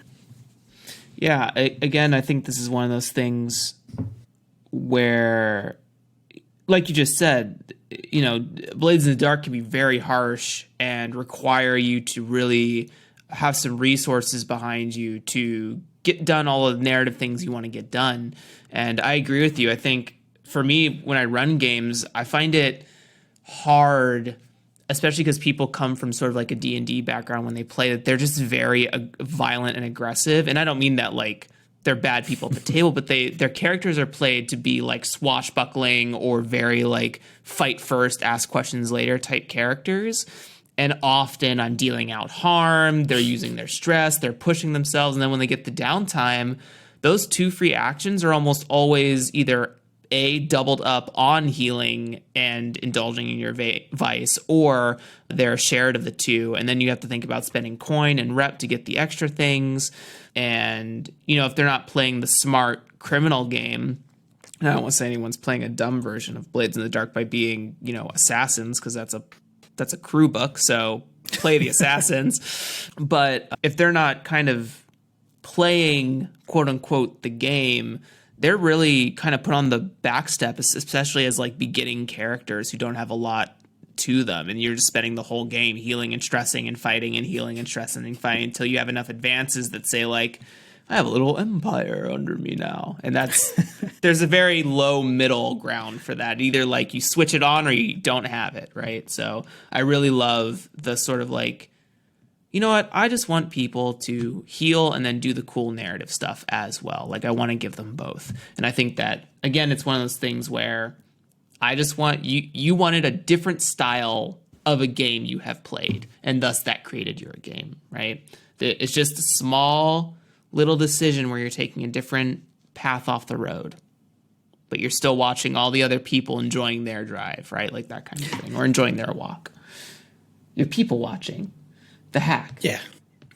Yeah, again, I think this is one of those things where, like you just said, Blades in the Dark can be very harsh and require you to really have some resources behind you to get done all of the narrative things you want to get done. And I agree with you. I think for me, when I run games, I find it hard, especially because people come from sort of like a D&D background when they play, that they're just very violent and aggressive. And I don't mean that like they're bad people at the table, but their characters are played to be like swashbuckling or very like fight first, ask questions later type characters. And often I'm dealing out harm, they're using their stress, they're pushing themselves. And then when they get the downtime, those 2 free actions are almost always either doubled up on healing and indulging in your vice, or they're shared of the 2. And then you have to think about spending coin and rep to get the extra things. And, if they're not playing the smart criminal game, and I don't want to say anyone's playing a dumb version of Blades in the Dark by being, assassins, because that's a crew book. So play the assassins. But if they're not kind of playing, quote unquote, the game, they're really kind of put on the back step, especially as like beginning characters who don't have a lot to them. And you're just spending the whole game healing and stressing and fighting and healing and stressing and fighting until you have enough advances that say like, I have a little empire under me now. And there's a very low middle ground for that. Either like you switch it on or you don't have it, right? So I really love the sort of like, you know what? I just want people to heal and then do the cool narrative stuff as well. Like I want to give them both. And I think that, again, it's one of those things where I just want you wanted a different style of a game you have played. And thus that created your game, right? It's just a small little decision where you're taking a different path off the road, but you're still watching all the other people enjoying their drive, right? Like that kind of thing, or enjoying their walk. You're people watching. The hack. Yeah.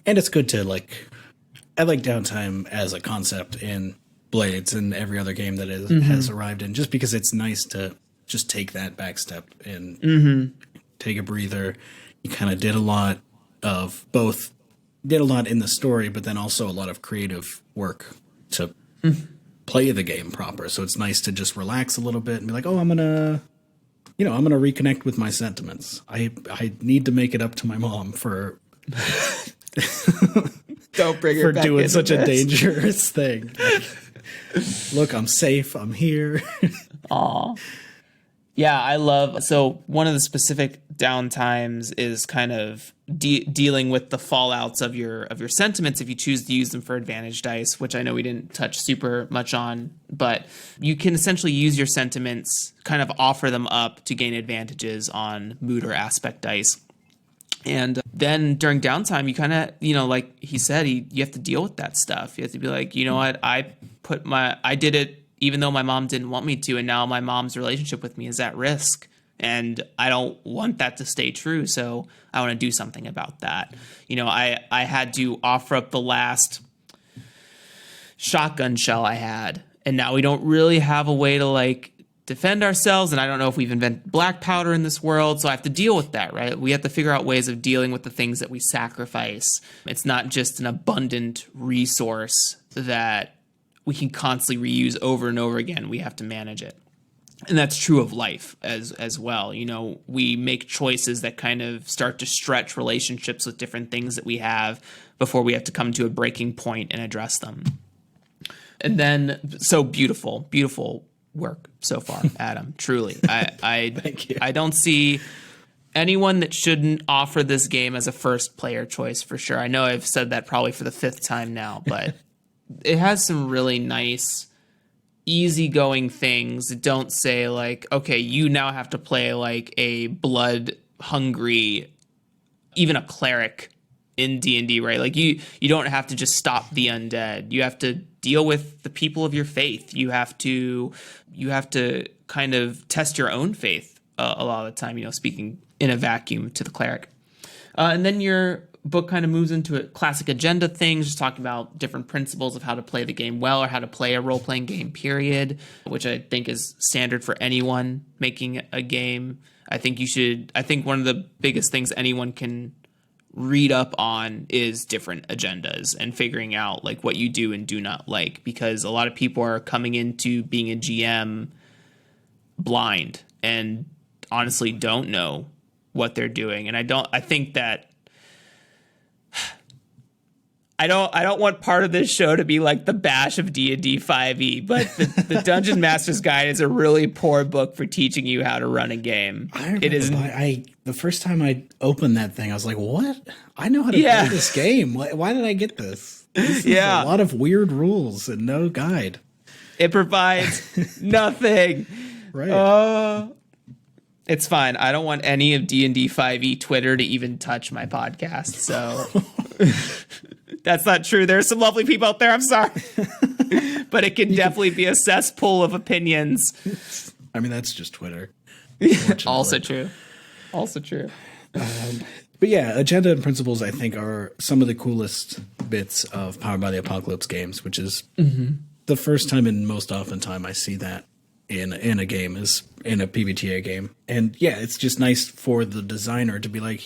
And it's good to I like downtime as a concept in Blades and every other game that has arrived in, just because it's nice to just take that back step and take a breather. You kind of did a lot of both did a lot in the story, but then also a lot of creative work to play the game proper. So it's nice to just relax a little bit and be like, oh, I'm gonna reconnect with my sentiments. I need to make it up to my mom for don't bring her for back doing such this. a dangerous thing. Like, look, I'm safe. I'm here. Aw. Yeah, I love. So one of the specific downtimes is kind of dealing with the fallouts of your sentiments if you choose to use them for advantage dice, which I know we didn't touch super much on, but you can essentially use your sentiments, kind of offer them up to gain advantages on mood or aspect dice. And then during downtime, you kind of, like he said, you have to deal with that stuff. You have to be like, you know what, I did it even though my mom didn't want me to, and now my mom's relationship with me is at risk. And I don't want that to stay true, so I want to do something about that. I had to offer up the last shotgun shell I had, and now we don't really have a way to, defend ourselves, and I don't know if we've invented black powder in this world, so I have to deal with that, right? We have to figure out ways of dealing with the things that we sacrifice. It's not just an abundant resource that we can constantly reuse over and over again. We have to manage it. And that's true of life as well. We make choices that kind of start to stretch relationships with different things that we have before we have to come to a breaking point and address them. And then, so beautiful work so far, Adam. Truly. Thank you. I don't see anyone that shouldn't offer this game as a first player choice for sure. I know I've said that probably for the 5th time now, but it has some really nice, easygoing things that don't say okay, you now have to play a blood hungry, even a cleric in D&D, right? You don't have to just stop the undead. You have to deal with the people of your faith. You have to kind of test your own faith a lot of the time, speaking in a vacuum to the cleric. And then your book kind of moves into a classic agenda things, just talking about different principles of how to play the game well or how to play a role-playing game, period, which I think is standard for anyone making a game. I think one of the biggest things anyone can read up on is different agendas and figuring out what you do and do not like, because a lot of people are coming into being a GM blind and honestly don't know what they're doing. And I don't want part of this show to be like the bash of D&D 5e, but the Dungeon Master's Guide is a really poor book for teaching you how to run a game. It is. The first time I opened that thing, I was like, "What? I know how to play this game. Why did I get this? This is a lot of weird rules and no guide. It provides nothing." Right. It's fine. I don't want any of D&D 5e Twitter to even touch my podcast, so that's not true. There are some lovely people out there. I'm sorry. But it can definitely be a cesspool of opinions. I mean, that's just Twitter. Also true. But yeah, agenda and principles, I think, are some of the coolest bits of Powered by the Apocalypse games, which is the first time and most often time I see that in a game is in a PBTA game. And yeah, it's just nice for the designer to be like,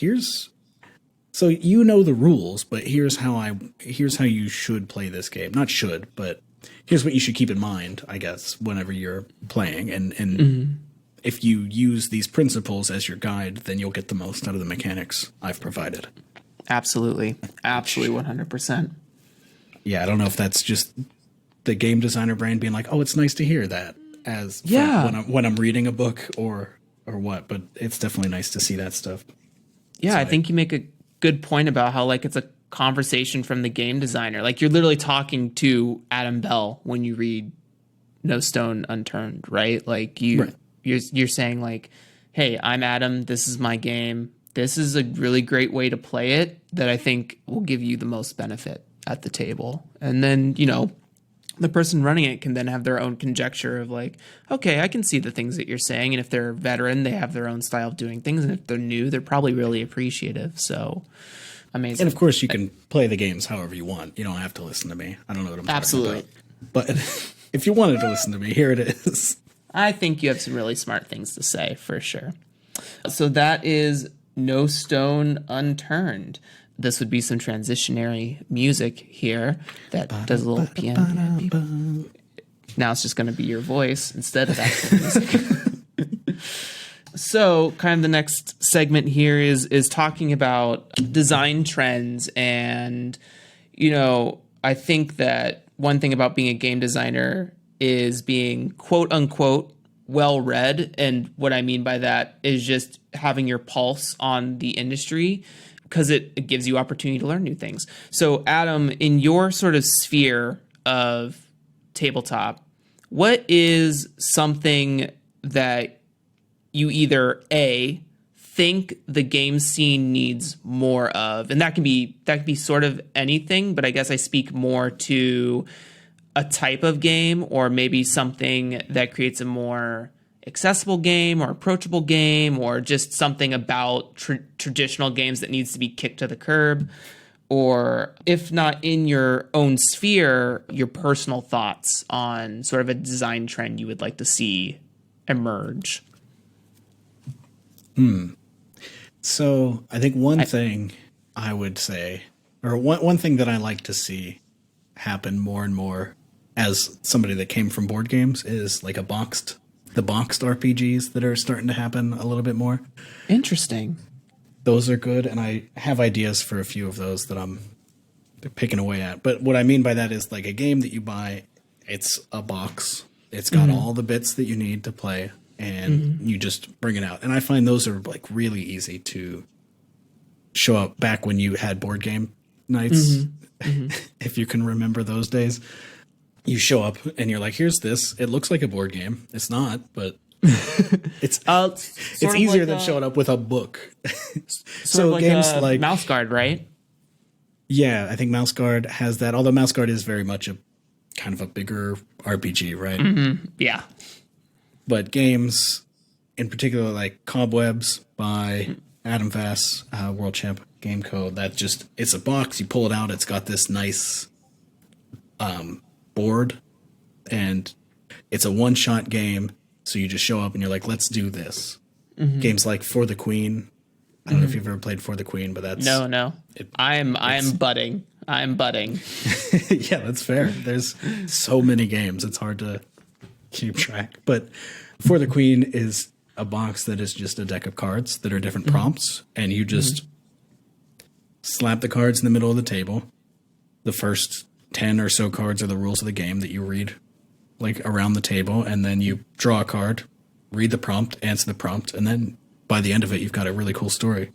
so you know the rules, but here's how you should play this game. Not should, but here's what you should keep in mind, I guess, whenever you're playing. And if you use these principles as your guide, then you'll get the most out of the mechanics I've provided. Absolutely. Absolutely 100%. Yeah, I don't know if that's just the game designer brain being like, oh, it's nice to hear that when I'm reading a book or what, but it's definitely nice to see that stuff. Yeah, so I think you make a good point about how it's a conversation from the game designer. You're literally talking to Adam Bell when you read No Stone Unturned, right? You're saying hey, I'm Adam, this is my game. This is a really great way to play it that I think will give you the most benefit at the table. And then, the person running it can then have their own conjecture of okay, I can see the things that you're saying. And if they're a veteran, they have their own style of doing things. And if they're new, they're probably really appreciative. So amazing. And of course you can play the games however you want. You don't have to listen to me. I don't know what I'm talking about. But if you wanted to listen to me, here it is. I think you have some really smart things to say for sure. So that is No Stone Unturned. this would be some transitionary music here that does a little piano. Now it's just going to be your voice instead of actual music. So kind of the next segment here is talking about design trends. And, I think that one thing about being a game designer is being quote unquote well read. And what I mean by that is just having your pulse on the industry, because it gives you opportunity to learn new things. So Adam, in your sort of sphere of tabletop, what is something that you either A, think the game scene needs more of, and that can be sort of anything, but I guess I speak more to a type of game, or maybe something that creates a more accessible game or approachable game, or just something about traditional games that needs to be kicked to the curb, or if not in your own sphere, your personal thoughts on sort of a design trend you would like to see emerge. So I think one thing I would say, or one thing that I like to see happen more and more as somebody that came from board games, is like the boxed RPGs that are starting to happen a little bit more. Interesting. Those are good, and I have ideas for a few of those that I'm picking away at. But what I mean by that is like a game that you buy, it's a box. It's got all the bits that you need to play, and you just bring it out. And I find those are like really easy to show up back when you had board game nights. If you can remember those days, you show up and you're like, here's this. It looks like a board game. It's not, but it's easier than showing up with a book. So like games like Mouse Guard, right? Yeah, I think Mouse Guard has that. Although Mouse Guard is very much a kind of a bigger RPG, right? Yeah. But games, in particular, like Cobwebs by Adam Vass, World Champ Game Co. That just, it's a box. You pull it out. It's got this nice board, and it's a one-shot game. So you just show up and you're like, let's do this. Games like For the Queen. I don't know if you've ever played For the Queen, but that's... No. I'm budding. Yeah, that's fair. There's so many games. It's hard to keep track. But For the Queen is a box that is just a deck of cards that are different prompts. And you just slap the cards in the middle of the table. The first 10 or so cards are the rules of the game that you read like around the table, and then you draw a card, read the prompt, answer the prompt, and then by the end of it, you've got a really cool story.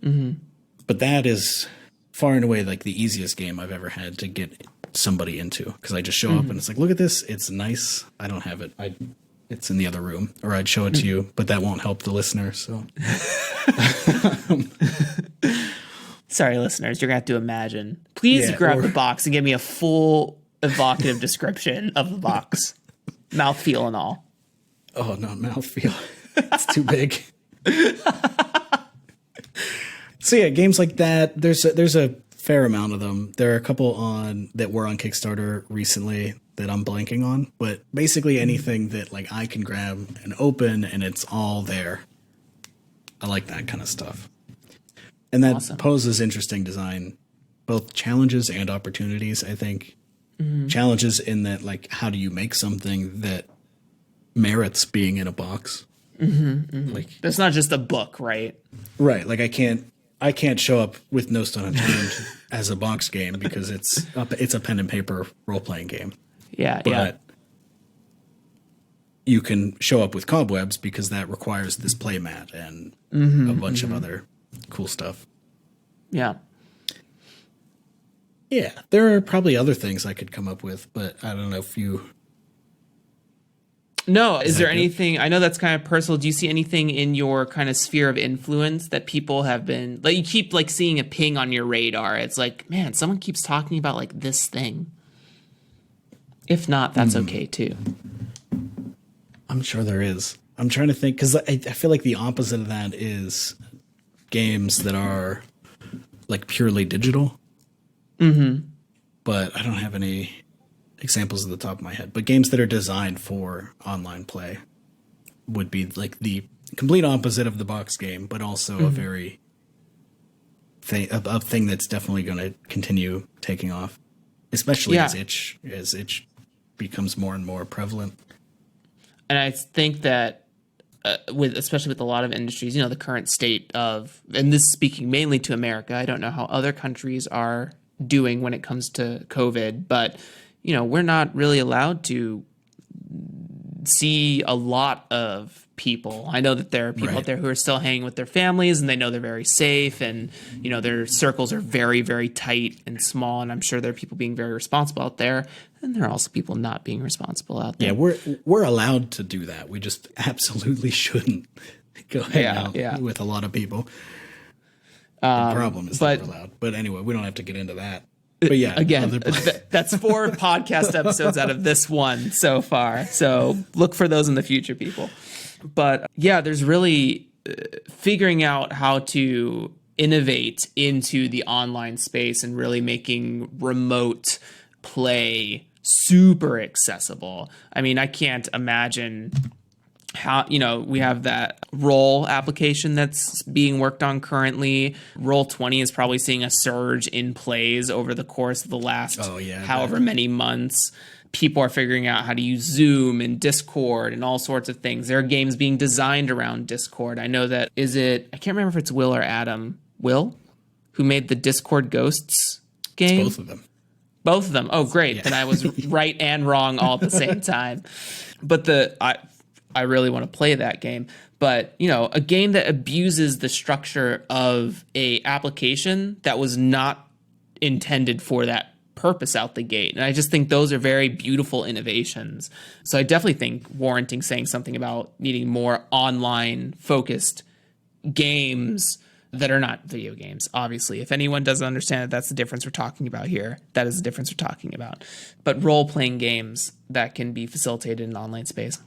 But that is far and away like the easiest game I've ever had to get somebody into, because I just show up and it's like, look at this, it's nice. I don't have it. It's in the other room, or I'd show it to you, but that won't help the listener. So, sorry, listeners, you're gonna have to imagine. Please grab the box and give me a full evocative description of the box, mouthfeel and all. Oh no, mouthfeel! It's too big. So yeah, games like that. There's a fair amount of them. There are a couple that were on Kickstarter recently that I'm blanking on, but basically anything that like I can grab and open and it's all there. I like that kind of stuff, and that poses interesting design, both challenges and opportunities. I think. Challenges in that, like, how do you make something that merits being in a box? Like, it's not just a book, right? Right. Like I can't show up with No Stone Unturned as a box game because it's a pen and paper role playing game. But you can show up with Cobwebs because that requires this play mat and a bunch of other cool stuff. Yeah. Yeah, there are probably other things I could come up with, but I don't know if you... No, is there anything... I know that's kind of personal. Do you see anything in your kind of sphere of influence that people have been... Like, you keep, like, seeing a ping on your radar. It's like, man, someone keeps talking about, like, this thing. If not, that's okay, too. I'm sure there is. I'm trying to think, because I feel like the opposite of that is games that are, like, purely digital. But I don't have any examples at the top of my head. But games that are designed for online play would be like the complete opposite of the box game, but also a very thing that's definitely going to continue taking off, especially as itch becomes more and more prevalent. And I think that especially with a lot of industries, the current state of, and this is speaking mainly to America, I don't know how other countries are doing when it comes to COVID, but we're not really allowed to see a lot of people. I know that there are people out there who are still hanging with their families, and they know they're very safe, and their circles are very, very tight and small, and I'm sure there are people being very responsible out there, and there are also people not being responsible out there. Yeah, we're allowed to do that. We just absolutely shouldn't go hang out with a lot of people. The problem is that we're allowed. But anyway, we don't have to get into that. But yeah, again, that's 4 podcast episodes out of this one so far. So look for those in the future, people. But yeah, there's really figuring out how to innovate into the online space and really making remote play super accessible. I mean, I can't imagine how, we have that Roll application that's being worked on currently. Roll20 is probably seeing a surge in plays over the course of the last however many months. People are figuring out how to use Zoom and Discord and all sorts of things. There are games being designed around Discord. I know that, I can't remember if it's Will or Adam. Will? Who made the Discord Ghosts game? It's both of them. Both of them. Oh, great. Yeah. Then I was right and wrong all at the same time. But I really want to play that game. But, a game that abuses the structure of a application that was not intended for that purpose out the gate. And I just think those are very beautiful innovations. So I definitely think warranting saying something about needing more online focused games that are not video games. Obviously, if anyone doesn't understand that that's the difference we're talking about here, that is the difference we're talking about. But role-playing games that can be facilitated in an online space.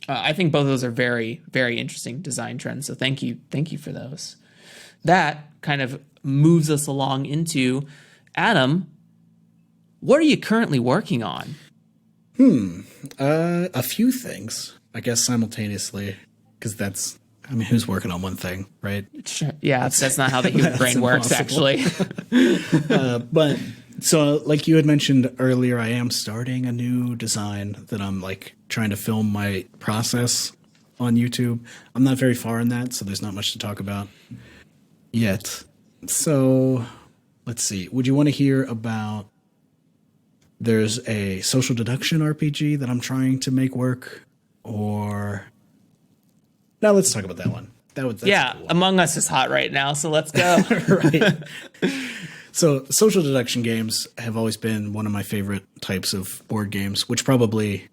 I think both of those are very, very interesting design trends. So thank you for those. That kind of moves us along into, Adam, what are you currently working on? A few things, I guess, simultaneously, because who's working on one thing, right? Sure. Yeah, that's not how the human brain works, actually. But so, like you had mentioned earlier, I am starting a new design that I'm trying to film my process on YouTube. I'm not very far in that, so there's not much to talk about yet. So let's see. Would you want to hear about? There's a social deduction RPG that I'm trying to make work, or now let's talk about that one. That's yeah, cool one. Among Us is hot right now, so let's go. Right. So social deduction games have always been one of my favorite types of board games, which probably,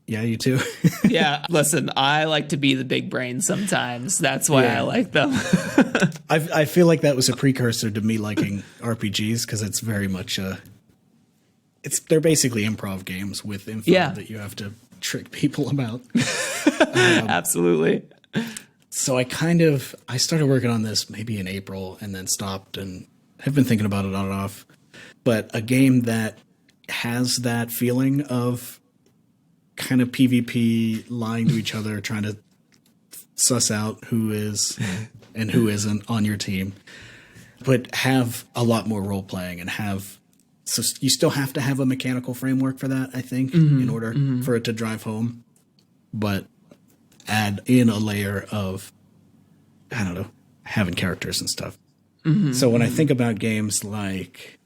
yeah, you too. Yeah, listen, I like to be the big brain sometimes. That's why I like them. I feel like that was a precursor to me liking RPGs because it's very much they're basically improv games with info that you have to trick people about. Absolutely. So I started working on this maybe in April and then stopped and have been thinking about it on and off. But a game that has that feeling of kind of PvP, lying to each other, trying to suss out who is and who isn't on your team, but have a lot more role playing and so you still have to have a mechanical framework for that, I think, in order for it to drive home. But add in a layer of, I don't know, having characters and stuff. So when I think about games like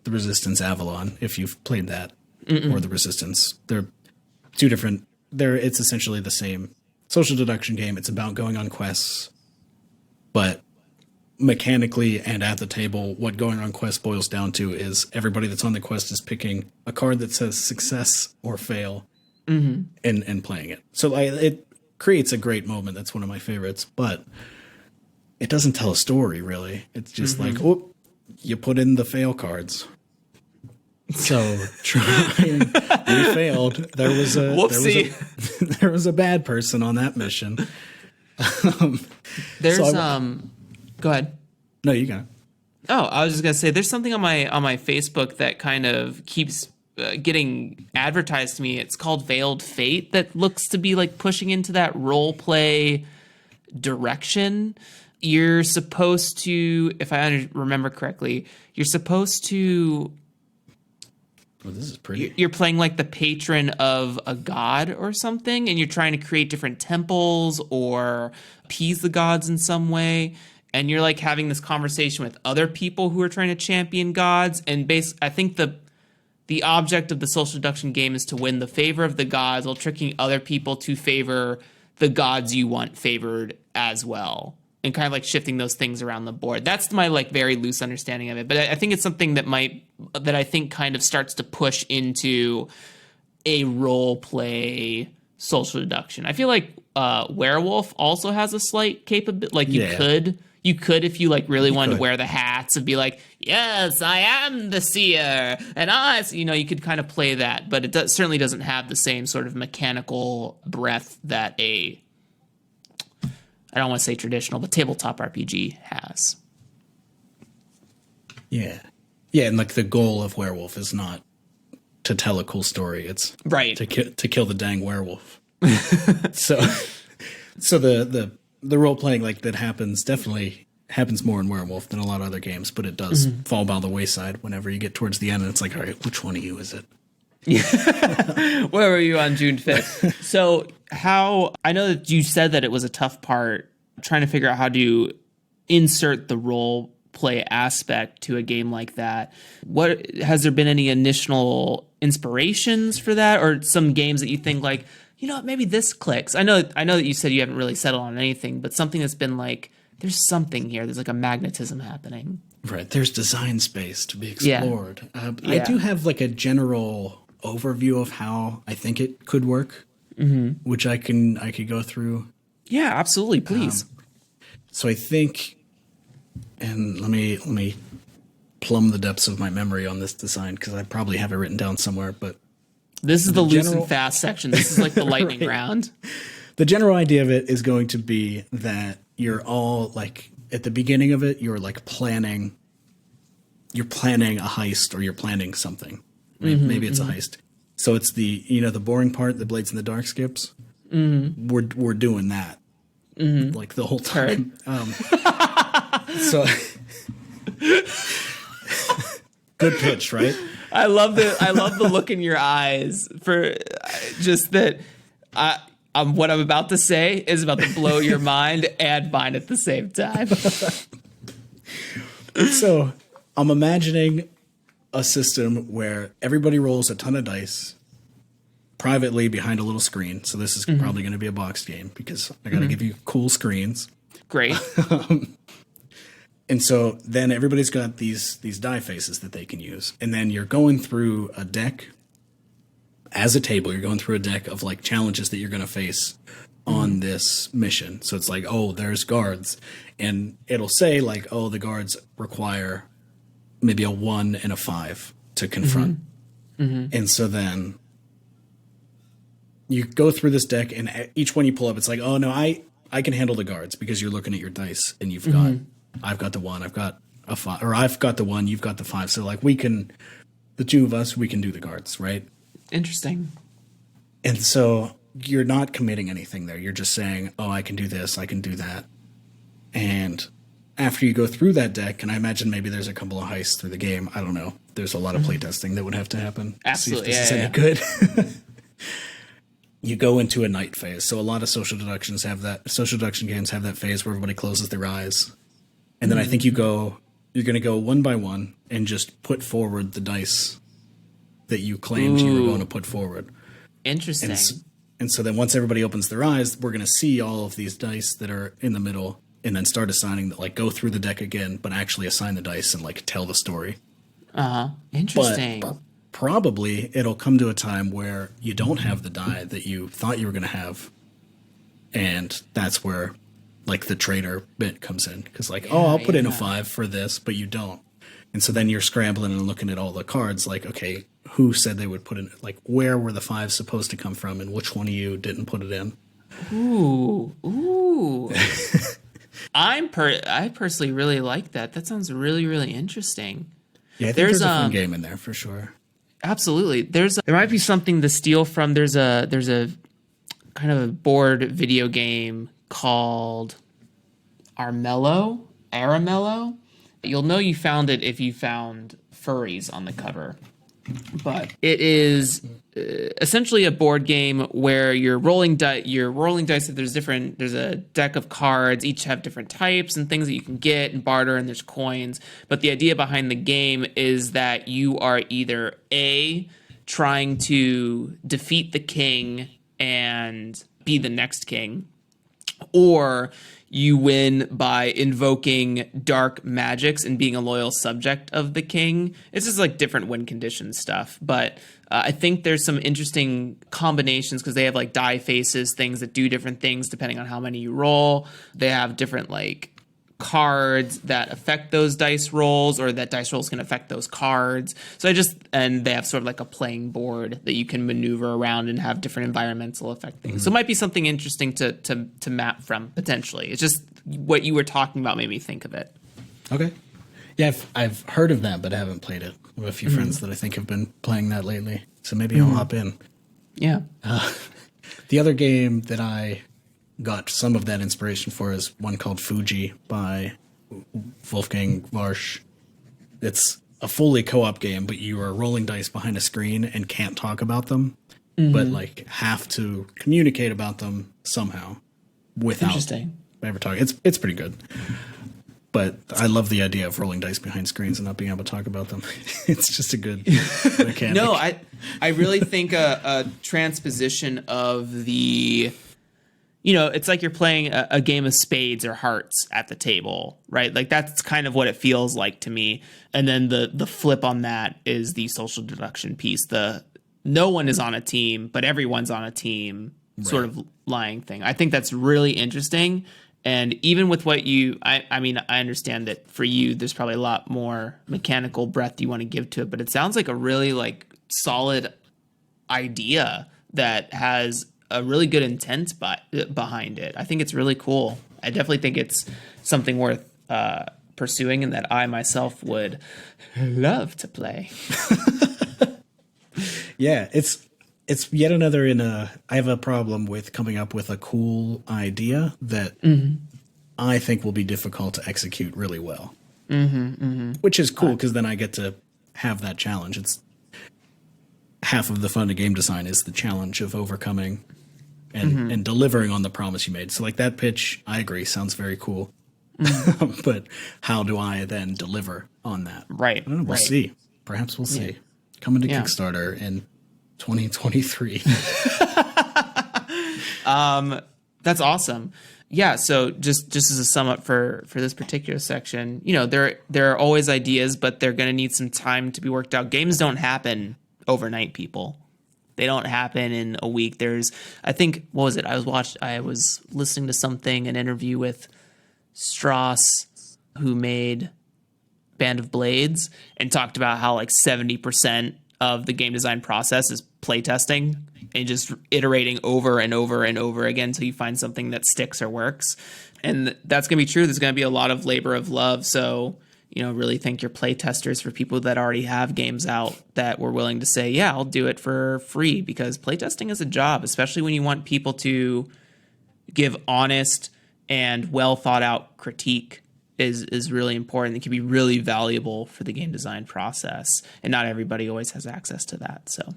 The Resistance Avalon, if you've played that, or The Resistance, they're two different. It's essentially the same social deduction game. It's about going on quests, but mechanically and at the table, what going on quest boils down to is everybody that's on the quest is picking a card that says success or fail and playing it. So it creates a great moment. That's one of my favorites, but it doesn't tell a story really. It's just you put in the fail cards. So we failed. There was a bad person on that mission. Go ahead. No, you got it. Oh, I was just gonna say, there's something on my Facebook that kind of keeps getting advertised to me. It's called Veiled Fate, that looks to be pushing into that role play direction. you're supposed to, if I remember correctly, you're supposed to. Well, this is pretty. You're playing like the patron of a god or something, and you're trying to create different temples or appease the gods in some way. And you're like having this conversation with other people who are trying to champion gods. And I think the object of the social deduction game is to win the favor of the gods while tricking other people to favor the gods you want favored as well. And kind of like shifting those things around the board. That's my like very loose understanding of it. But I think it's something that I think kind of starts to push into a role play social deduction. I feel like Werewolf also has a slight capability. Like you could if you like really wanted to wear the hats and be like, yes, I am the seer, and you could kind of play that. But it certainly doesn't have the same sort of mechanical breadth that I don't want to say traditional, but tabletop RPG has. Yeah. Yeah, and like the goal of Werewolf is not to tell a cool story. It's right to kill the dang werewolf. so the role playing like that definitely happens more in Werewolf than a lot of other games, but it does fall by the wayside whenever you get towards the end and it's like, all right, which one of you is it? Where were you on June 5th? So I know that you said that it was a tough part trying to figure out how to insert the role play aspect to a game like that. Has there been any initial inspirations for that, or some games that you think like, maybe this clicks? I know that you said you haven't really settled on anything, but something that's been like, there's something here. There's like a magnetism happening. Right. There's design space to be explored. I do have like a general overview of how I think it could work, which I could go through. Yeah, absolutely. Please. So I think, and let me plumb the depths of my memory on this design because I probably have it written down somewhere. But this is the loose and fast section. This is like the lightning round. The general idea of it is going to be that you're all like at the beginning of it, you're like planning a heist or you're planning something. Maybe it's a heist. So it's the boring part, the Blades in the Dark skips. We're doing that like the whole time. So good pitch, right? I love the look in your eyes for just that. What I'm about to say is about to blow your mind and mine at the same time. So I'm imagining a system where everybody rolls a ton of dice privately behind a little screen. So this is probably going to be a boxed game because I got to give you cool screens. Great. And so then everybody's got these die faces that they can use. And then you're going through a deck as a table. You're going through a deck of like challenges that you're going to face on this mission. So it's like, oh, there's guards. And it'll say like, oh, the guards require maybe a 1 and a 5 to confront. And so then you go through this deck and each one you pull up, it's like, oh no, I can handle the guards because you're looking at your dice and you've got, I've got the 1, I've got a 5, or I've got the 1, you've got the 5. So like the two of us, we can do the guards, right? Interesting. And so you're not committing anything there. You're just saying, oh, I can do this, I can do that. And after you go through that deck, and I imagine maybe there's a couple of heists through the game. I don't know. There's a lot of playtesting that would have to happen. Absolutely. To see if this is any good. You go into a night phase. So a lot of social deduction games have that phase where everybody closes their eyes. And then I think you're going to go one by one and just put forward the dice that you claimed you were going to put forward. Interesting. And so then once everybody opens their eyes, we're going to see all of these dice that are in the middle and then start assigning that, like, go through the deck again, but actually assign the dice and, like, tell the story. Interesting. But probably it'll come to a time where you don't have the die that you thought you were going to have. And that's where, like, the traitor bit comes in. Because, like, I'll put in a 5 for this, but you don't. And so then you're scrambling and looking at all the cards, like, okay, who said they would put in, like, where were the 5s supposed to come from, and which one of you didn't put it in? Ooh. I personally really like that. That sounds really, really interesting. Yeah, I think there's a fun game in there for sure. Absolutely. There might be something to steal from. There's a kind of a board video game called Aramello. You'll know you found it if you found furries on the cover. But it is essentially a board game where you're rolling dice. There's a deck of cards. Each have different types and things that you can get and barter, and there's coins. But the idea behind the game is that you are either A, trying to defeat the king and be the next king, or you win by invoking dark magics and being a loyal subject of the king. It's just like different win condition stuff. But I think there's some interesting combinations because they have like die faces, things that do different things depending on how many you roll. They have different like cards that affect those dice rolls, or that dice rolls can affect those cards. And they have sort of like a playing board that you can maneuver around and have different environmental effect things. So it might be something interesting to map from potentially. It's just what you were talking about made me think of it. Okay. Yeah, I've heard of that, but I haven't played it. I have a few friends that I think have been playing that lately. So maybe I'll hop in. Yeah. The other game that I got some of that inspiration for is one called Fuji by Wolfgang Warsch. It's a fully co-op game, but you are rolling dice behind a screen and can't talk about them, but like have to communicate about them somehow without ever talking. It's pretty good. But I love the idea of rolling dice behind screens and not being able to talk about them. It's just a good mechanic. No, I really think a transposition of the... it's like you're playing a game of spades or hearts at the table, right? Like that's kind of what it feels like to me. And then the flip on that is the social deduction piece. No one is on a team, but everyone's on a team sort of lying thing. I think that's really interesting. And even with what I mean, I understand that for you, there's probably a lot more mechanical breadth you want to give to it, but it sounds like a really like solid idea that has a really good intent behind it. I think it's really cool. I definitely think it's something worth pursuing and that I myself would love to play. Yeah, it's yet another I have a problem with coming up with a cool idea that I think will be difficult to execute really well. Which is cool because then I get to have that challenge. It's half of the fun of game design is the challenge of overcoming and delivering on the promise you made. So like that pitch, I agree, sounds very cool. But how do I then deliver on that? Right. I don't know. We'll see. Perhaps we'll see. Coming to Kickstarter in 2023. That's awesome. Yeah. So just as a sum up for this particular section, there are always ideas, but they're going to need some time to be worked out. Games don't happen overnight, people. They don't happen in a week. I think, what was it? I was listening to an interview with Strauss, who made Band of Blades, and talked about how like 70% of the game design process is playtesting and just iterating over and over and over again until you find something that sticks or works. And that's going to be true. There's going to be a lot of labor of love. So, really thank your playtesters for people that already have games out that were willing to say, yeah, I'll do it for free, because playtesting is a job, especially when you want people to give honest and well thought out critique is really important. It can be really valuable for the game design process, and not everybody always has access to that. So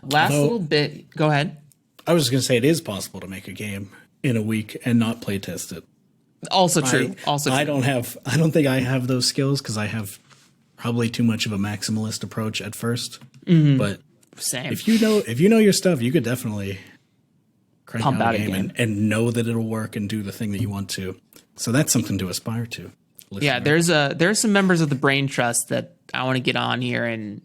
little bit, go ahead. I was just going to say it is possible to make a game in a week and not playtest it. Also true. I don't think I have those skills because I have probably too much of a maximalist approach at first. But same. If you know your stuff, you could definitely crank out a game and know that it'll work and do the thing that you want to. So that's something to aspire to. Yeah, there's some members of the Brain Trust that I want to get on here and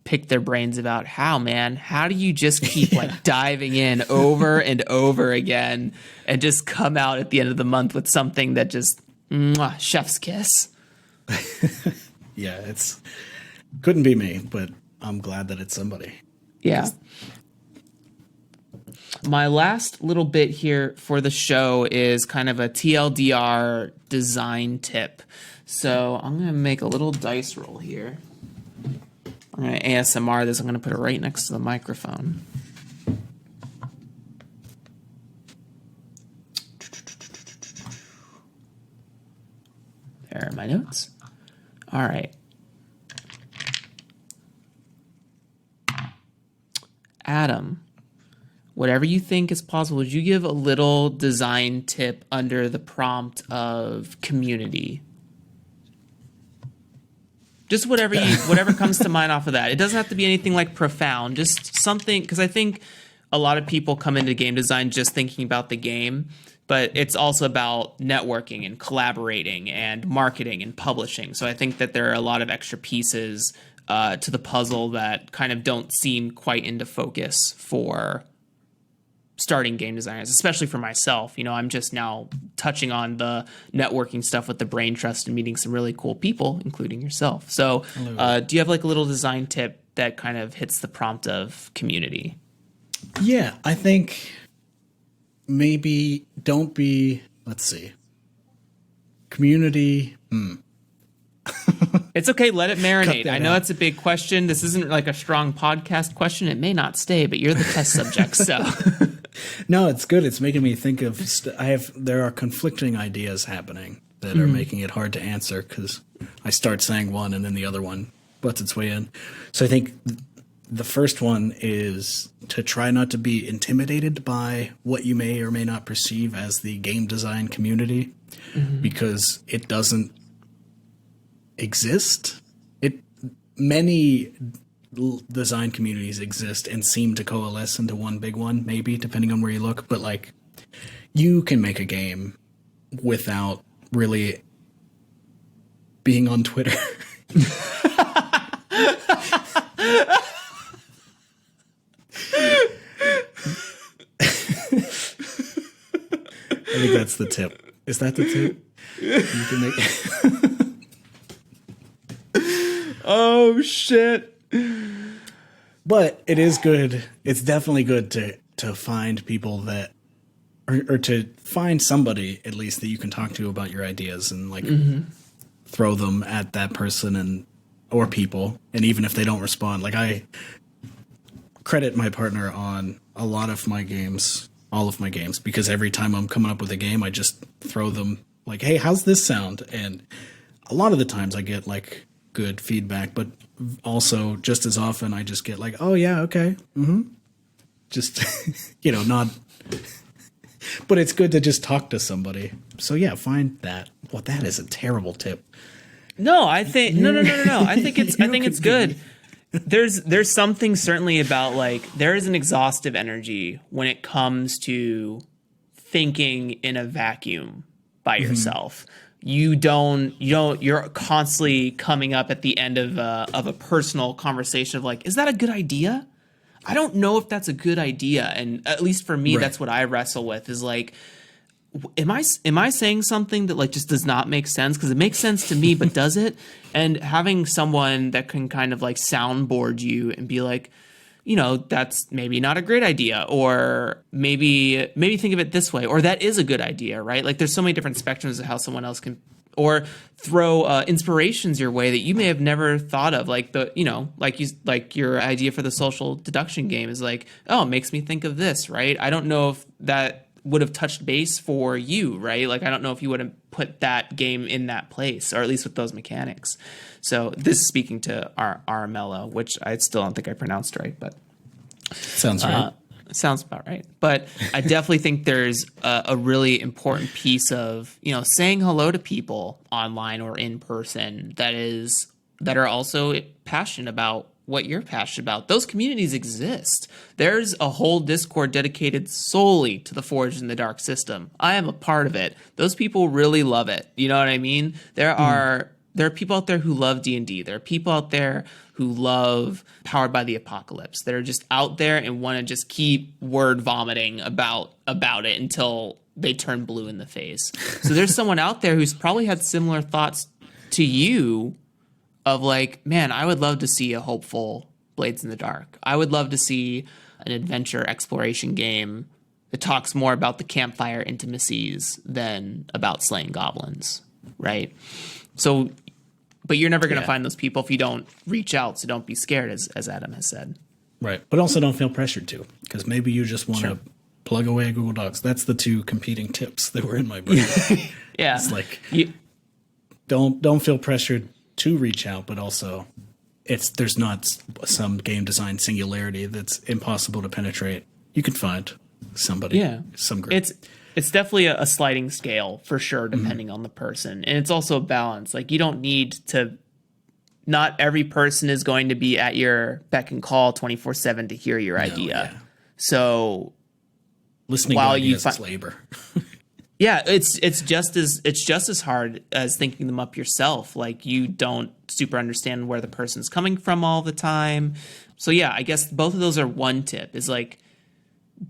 pick their brains about how do you just keep like diving in over and over again and just come out at the end of the month with something that just chef's kiss. Yeah, it's couldn't be me, but I'm glad that it's somebody. Yeah. My last little bit here for the show is kind of a TLDR design tip. So I'm going to make a little dice roll here. I'm going to ASMR this. I'm going to put it right next to the microphone. All right. Adam, whatever you think is possible, would you give a little design tip under the prompt of community? Just whatever comes to mind off of that. It doesn't have to be anything like profound, just something, because I think a lot of people come into game design just thinking about the game, but it's also about networking and collaborating and marketing and publishing. So I think that there are a lot of extra pieces to the puzzle that kind of don't seem quite into focus for starting game designers, especially for myself. You know, I'm just now touching on the networking stuff with the brain trust and meeting some really cool people, including yourself. So do you have like a little design tip that kind of hits the prompt of community? Yeah, I think maybe don't be, let's see, community. It's okay. Let it marinate. I know it's a big question. This isn't like a strong podcast question. It may not stay, but you're the test subject. So no, it's good. It's making me think of, there are conflicting ideas happening that are making it hard to answer because I start saying one and then the other one butts its way in. So I think the first one is to try not to be intimidated by what you may or may not perceive as the game design community, because it doesn't exist. Many design communities exist and seem to coalesce into one big one, maybe, depending on where you look. But like, you can make a game without really being on Twitter. I think that's the tip. Is that the tip? You can make. Oh shit. But it is good. It's definitely good to find people that, or to find somebody at least that you can talk to about your ideas and like throw them at that person or people. And even if they don't respond, like I credit my partner on a lot of my games, all of my games, because every time I'm coming up with a game, I just throw them like, hey, how's this sound? And a lot of the times I get like good feedback, but also just as often I just get like, oh yeah, okay. Just, not, but it's good to just talk to somebody. So yeah, find that. Well, that is a terrible tip. No, I think, no. I think it's good. There's something certainly about like, there is an exhaustive energy when it comes to thinking in a vacuum by yourself. You're constantly coming up at the end of a personal conversation of like, is that a good idea? I don't know if that's a good idea. And at least for me, that's what I wrestle with is like, am I saying something that like just does not make sense? Because it makes sense to me, but does it? And having someone that can kind of like soundboard you and be like, that's maybe not a great idea, or maybe think of it this way, or that is a good idea, right? Like there's so many different spectrums of how someone else can, or throw inspirations your way that you may have never thought of. Like like your idea for the social deduction game is like, oh, it makes me think of this, right? I don't know if that would have touched base for you, right? Like I don't know if you would have put that game in that place, or at least with those mechanics. So this is speaking to Aramello, which I still don't think I pronounced right, but sounds right. Sounds about right. But I definitely think there's a really important piece of, saying hello to people online or in person that are also passionate about what you're passionate about. Those communities exist. There's a whole Discord dedicated solely to the Forged in the Dark system. I am a part of it. Those people really love it. You know what I mean? There are people out there who love D&D. There are people out there who love Powered by the Apocalypse that are just out there and want to just keep word vomiting about it until they turn blue in the face. So there's someone out there who's probably had similar thoughts to you of like, man, I would love to see a hopeful Blades in the Dark. I would love to see an adventure exploration game that talks more about the campfire intimacies than about slaying goblins, right? So, but you're never going to find those people if you don't reach out, so don't be scared, as Adam has said. Right, but also don't feel pressured to, because maybe you just want to plug away Google Docs. That's the two competing tips that were in my book. Yeah. It's like, don't feel pressured to reach out, but also there's not some game design singularity that's impossible to penetrate. You can find somebody, some group. It's definitely a sliding scale for sure, depending on the person. And it's also a balance. Like, you don't need to, not every person is going to be at your beck and call 24/7 to hear your idea. Yeah. So listening while to ideas is labor. Yeah, it's just as hard as thinking them up yourself. Like, you don't super understand where the person's coming from all the time. So yeah, I guess both of those are one tip, is like,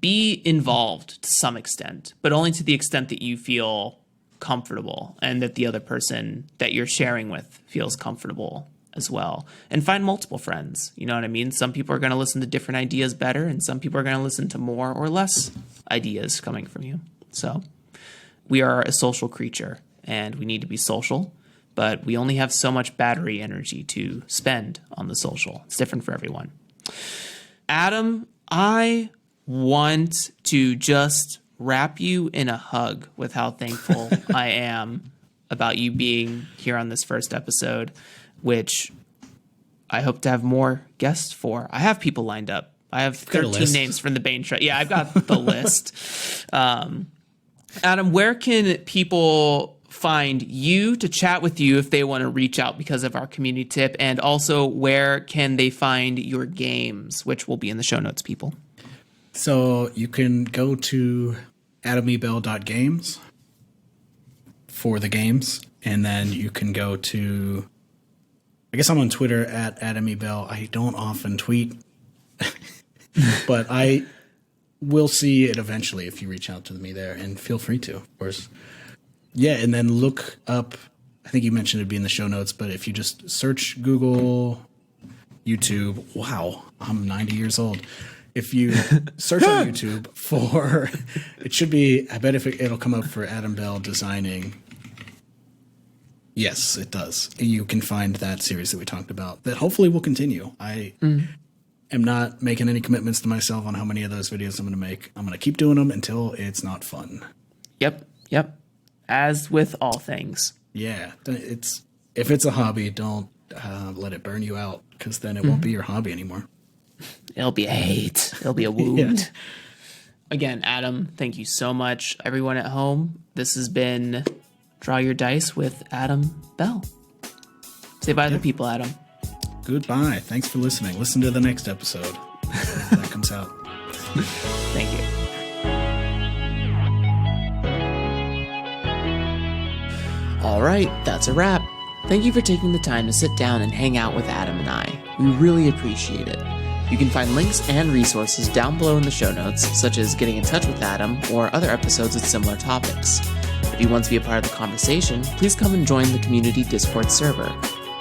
be involved to some extent, but only to the extent that you feel comfortable and that the other person that you're sharing with feels comfortable as well. And find multiple friends. You know what I mean? Some people are going to listen to different ideas better, and some people are going to listen to more or less ideas coming from you. So we are a social creature, and we need to be social, but we only have so much battery energy to spend on the social. It's different for everyone. Adam, I want to just wrap you in a hug with how thankful I am about you being here on this first episode, which I hope to have more guests for. I have people lined up. I have 13 names from the Bane Tribe. Yeah, I've got the list. Adam, where can people find you to chat with you if they want to reach out because of our community tip? And also, where can they find your games, which will be in the show notes, people? So you can go to adamebell.games for the games, and then you can go to, I guess I'm on Twitter at adamebell. I don't often tweet, but I will see it eventually if you reach out to me there, and feel free to, of course. Yeah, and then look up, I think you mentioned it'd be in the show notes, but if you just search Google, YouTube, wow, I'm 90 years old. If you search on YouTube for, it should be, I bet if it'll come up for Adam Bell designing. Yes, it does. You can find that series that we talked about that hopefully will continue. I am not making any commitments to myself on how many of those videos I'm going to make. I'm going to keep doing them until it's not fun. Yep. As with all things. Yeah. If it's a hobby, don't let it burn you out, because then it won't be your hobby anymore. It'll be a hate. It'll be a wound. Yeah. Again, Adam, thank you so much. Everyone at home, this has been Draw Your Dice with Adam Bell. Say bye to the people, Adam. Goodbye. Thanks for listening. Listen to the next episode that comes out. Thank you. All right, that's a wrap. Thank you for taking the time to sit down and hang out with Adam and I. We really appreciate it. You can find links and resources down below in the show notes, such as getting in touch with Adam or other episodes with similar topics. If you want to be a part of the conversation, please come and join the community Discord server.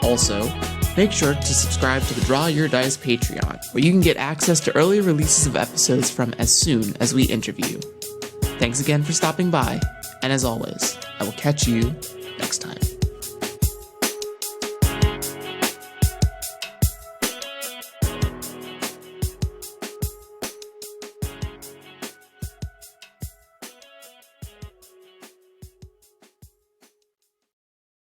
Also, make sure to subscribe to the Draw Your Dice Patreon, where you can get access to early releases of episodes from as soon as we interview. Thanks again for stopping by, and as always, I will catch you next time.